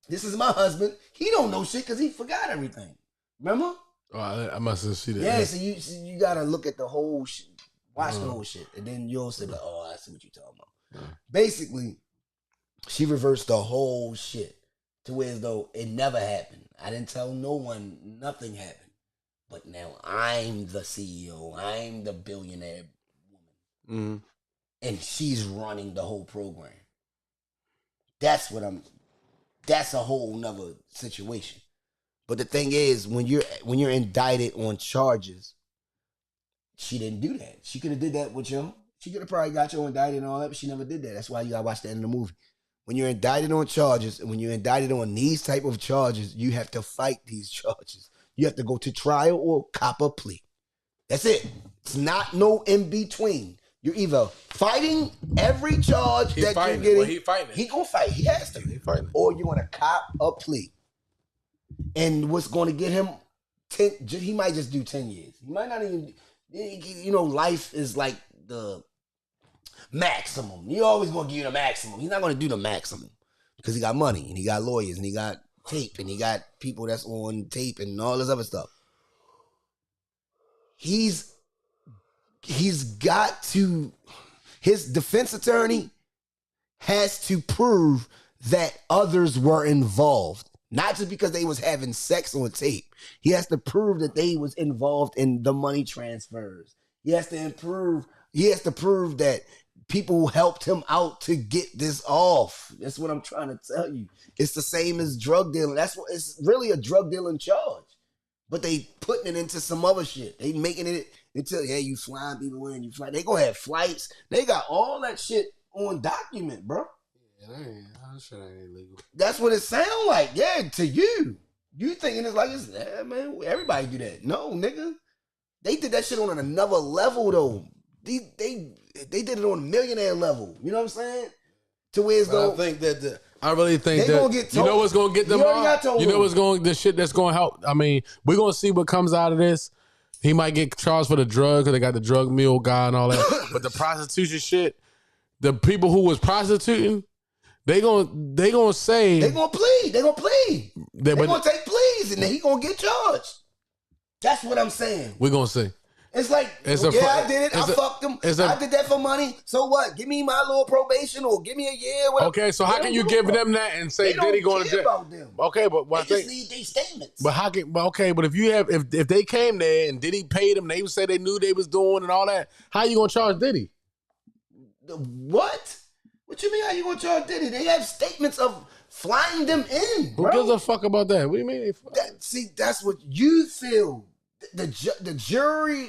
This is my husband. He don't know shit because he forgot everything. Remember? Oh, I must have seen that. Yeah, so you gotta look at the whole shit. Watch the whole shit. And then you'll say, like, oh, I see what you're talking about. Basically, she reversed the whole shit to where as though it never happened. I didn't tell no one nothing happened. But now I'm the CEO. I'm the billionaire woman. And she's running the whole program. That's a whole nother situation. But the thing is, when you're indicted on charges, she didn't do that. She could have did that with you. She could have probably got you indicted and all that, but she never did that. That's why you gotta watch the end of the movie. When you're indicted on charges, and when you're indicted on these type of charges, you have to fight these charges. You have to go to trial or cop a plea. That's it. It's not no in between. You're either fighting every charge that you're getting. Well, he fighting. He gonna fight. He has to. He fighting. Or you're gonna cop a plea. And what's going to get him 10? He might just do 10 years. He might not even. Life is like the maximum. He always gonna give you the maximum. He's not gonna do the maximum because he got money and he got lawyers and he got tape and he got people that's on tape and all this other stuff. He's got to. His defense attorney has to prove that others were involved, not just because they was having sex on tape. He has to prove that they was involved in the money transfers. He has to prove that people helped him out to get this off. That's what I'm trying to tell you. It's the same as drug dealing. That's what it's really a drug dealing charge. But they putting it into some other shit. They making it until you flying people in, they gonna have flights. They got all that shit on document, bro. Yeah, that shit ain't illegal. That's what it sound like. Yeah, to you. You thinking it's like man, everybody do that. No, nigga. they did that shit on another level though. They did it on a millionaire level. You know what I'm saying? To where it's I think that I really think they that gonna get you know told. what's gonna get them You already out? got told You know them. what's going the shit that's gonna help. I mean, we're gonna see what comes out of this. He might get charged for the drug because they got the drug mule guy and all that. But the prostitution shit, the people who was prostituting, they gonna say They gonna plead. They gonna plead. They but gonna take pleas, and then he gonna get charged. That's what I'm saying. we're gonna see. It's like, I did it. I fucked him. I did that for money. So what? Give me my little probation or give me a year. Whatever. Okay, so how can you give them that and say Diddy going to jail? About them. Okay, but they just need these statements. But how can? But okay, but if they came there and Diddy paid them, they say they knew they was doing and all that. How you gonna charge Diddy? What? What you mean? How you gonna charge Diddy? They have statements of flying them in. Bro. Who gives a fuck about that? What do you mean? That's what you feel. The jury,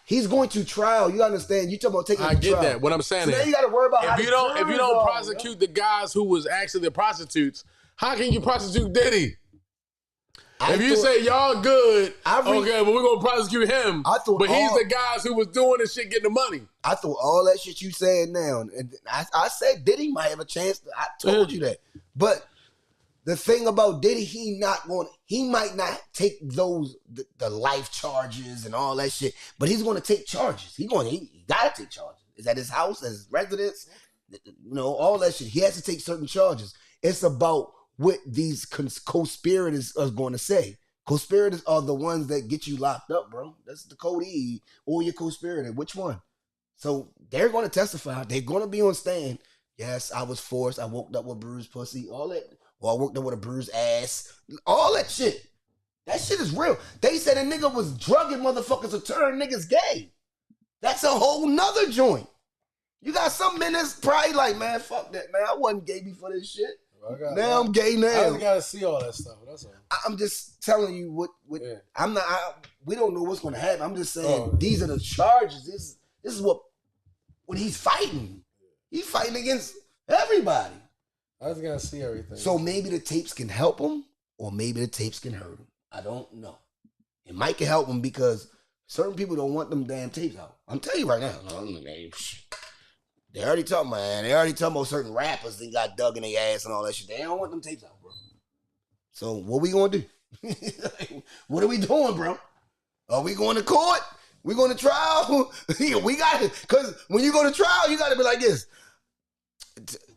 he's going to trial. You understand? You talking about taking. I get trial. that. What I'm saying so is, now you got to worry about if you don't prosecute the guys who was actually the prostitutes, how can you prosecute Diddy? If you say y'all good, okay, but we're gonna prosecute him. But he's the guys who was doing this shit, getting the money. I thought all that shit you saying now, and I said Diddy might have a chance. I told you that, but the thing about Diddy, he might not take those the life charges and all that shit, but he's going to take charges. He got to take charges. Is at his house, at his residence, all that shit. He has to take certain charges. It's about what these co-conspirators are going to say. Conspirators are the ones that get you locked up, bro. That's the code E or your co-conspirator. Which one? So they're going to testify. They're going to be on stand. Yes, I was forced. I woke up with bruised pussy. All that. Or I woke up with a bruised ass. All that shit. That shit is real. They said a nigga was drugging motherfuckers to turn niggas gay. That's a whole nother joint. You got some men that's probably like, man, fuck that, man. I wasn't gay before this shit. Now I'm gay now. I just gotta see all that stuff. That's all. I'm just telling you what I'm not. We don't know what's gonna happen. I'm just saying these are the charges. This is what he's fighting. He's fighting against everybody. I just gotta see everything. So maybe the tapes can help him, or maybe the tapes can hurt him. I don't know. It might can help him because certain people don't want them damn tapes out. I'm telling you right now. They already talking about certain rappers that got dug in their ass and all that shit. They don't want them tapes out, bro. So what we gonna do? What are we doing, bro? Are we going to court? We going to trial? We got it. Because when you go to trial, you got to be like this.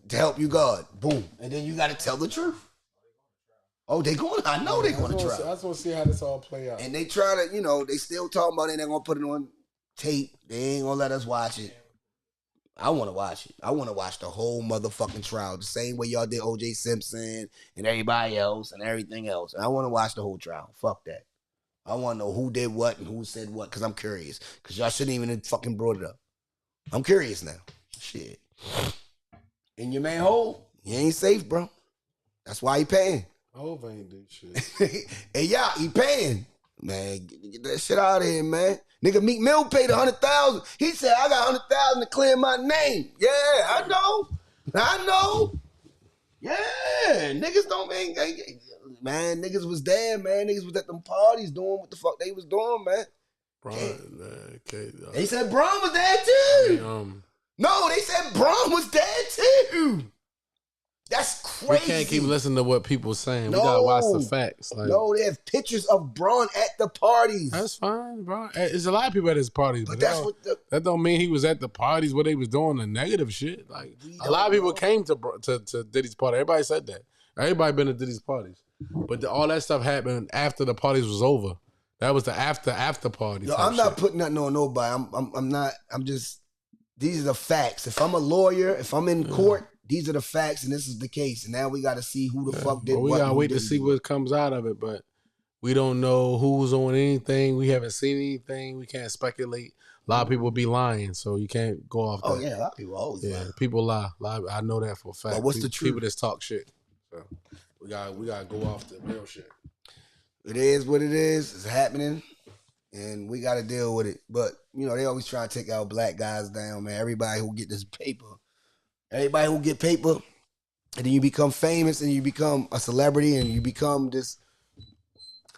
To help you God. Boom. And then you got to tell the truth. Oh, they going? I know they going to trial. I just want to see how this all play out. And they try to, they still talking about it. They're going to put it on tape. They ain't going to let us watch it. I want to watch it. I want to watch the whole motherfucking trial. The same way y'all did O.J. Simpson and everybody else and everything else. And I want to watch the whole trial. Fuck that. I want to know who did what and who said what because I'm curious. Because y'all shouldn't even have fucking brought it up. I'm curious now. Shit. And your man Hov, he ain't safe, bro. That's why he paying. Hov ain't do shit. Hey, y'all, he paying. Man, get that shit out of here, man. Nigga, Meek Mill paid $100,000. He said, I got $100,000 to clear my name. Yeah, I know. Yeah, niggas don't, man, niggas was there, man. Niggas was at them parties doing what the fuck they was doing, man. They said Braun was there too. No, they said Braun was there too. That's crazy. We can't keep listening to what people saying. We gotta watch the facts. No, they have pictures of Braun at the parties. That's fine, bro. There's a lot of people at his parties, but that don't mean he was at the parties where they was doing the negative shit. Like a lot of people came to Diddy's party. Everybody said that. Everybody been to Diddy's parties, but all that stuff happened after the parties was over. That was the after party. Yo, I'm not putting nothing on nobody. I'm not. I'm just. These are the facts. If I'm a lawyer, if I'm in court, these are the facts, and this is the case. And now we got to see who the fuck did what. We gotta wait to see what comes out of it, but we don't know who's on anything. We haven't seen anything. We can't speculate. A lot of people be lying, so you can't go off. Oh yeah, a lot of people always lie. People lie. I know that for a fact. But what's the truth? People that talk shit. So we gotta go off the real shit. It is what it is. It's happening. And we got to deal with it. But, they always try to take our black guys down, man. Everybody who get this paper. Everybody who get paper. And then you become famous and you become a celebrity and you become this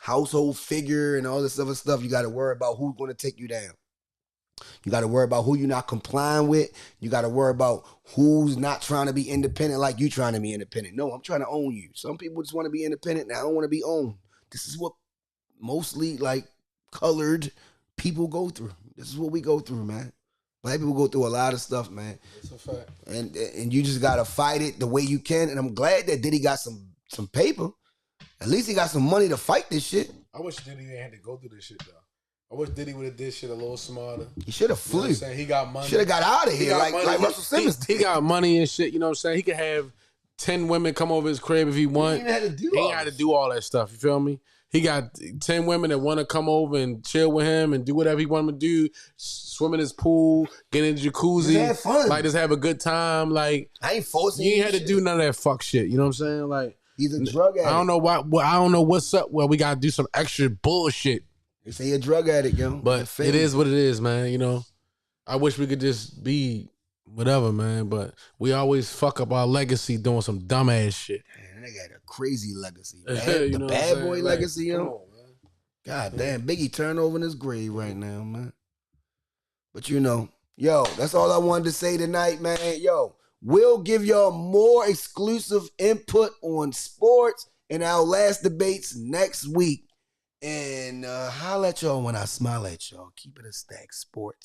household figure and all this other stuff, you got to worry about who's going to take you down. You got to worry about who you're not complying with. You got to worry about who's not trying to be independent like you trying to be independent. No, I'm trying to own you. Some people just want to be independent and I don't want to be owned. This is what mostly like colored people go through. This is what we go through, man. Black people go through a lot of stuff, man. That's a fact. And you just got to fight it the way you can. And I'm glad that Diddy got some paper. At least he got some money to fight this shit. I wish Diddy didn't have to go through this shit, though. I wish Diddy would have did shit a little smarter. He should have flew. You know what I'm saying? He got money. Should have got out of here like Russell Simmons did. He got money and shit, you know what I'm saying? He could have 10 women come over his crib if he want. He ain't had to do all that stuff, you feel me? He got 10 women that want to come over and chill with him and do whatever he want them to do. Swim in his pool, get in the jacuzzi. Just have fun. Like, just have a good time. Like, I ain't forcing you ain't had to do none of that fuck shit, you know what I'm saying? Like, he's a drug addict. I don't know I don't know what's up. Well, we got to do some extra bullshit. They say you're a drug addict, yo. But it is what it is, man. You know, I wish we could just be whatever, man. But we always fuck up our legacy doing some dumbass shit. Man, they got a crazy legacy. You know the bad boy like, legacy, yo. Come on, man. God damn, Biggie turned over in his grave right now, man. But you know, yo, that's all I wanted to say tonight, man. Yo, we'll give y'all more exclusive input on sports in our last debates next week. And holla at y'all when I smile at y'all. Keep it a stack, sports.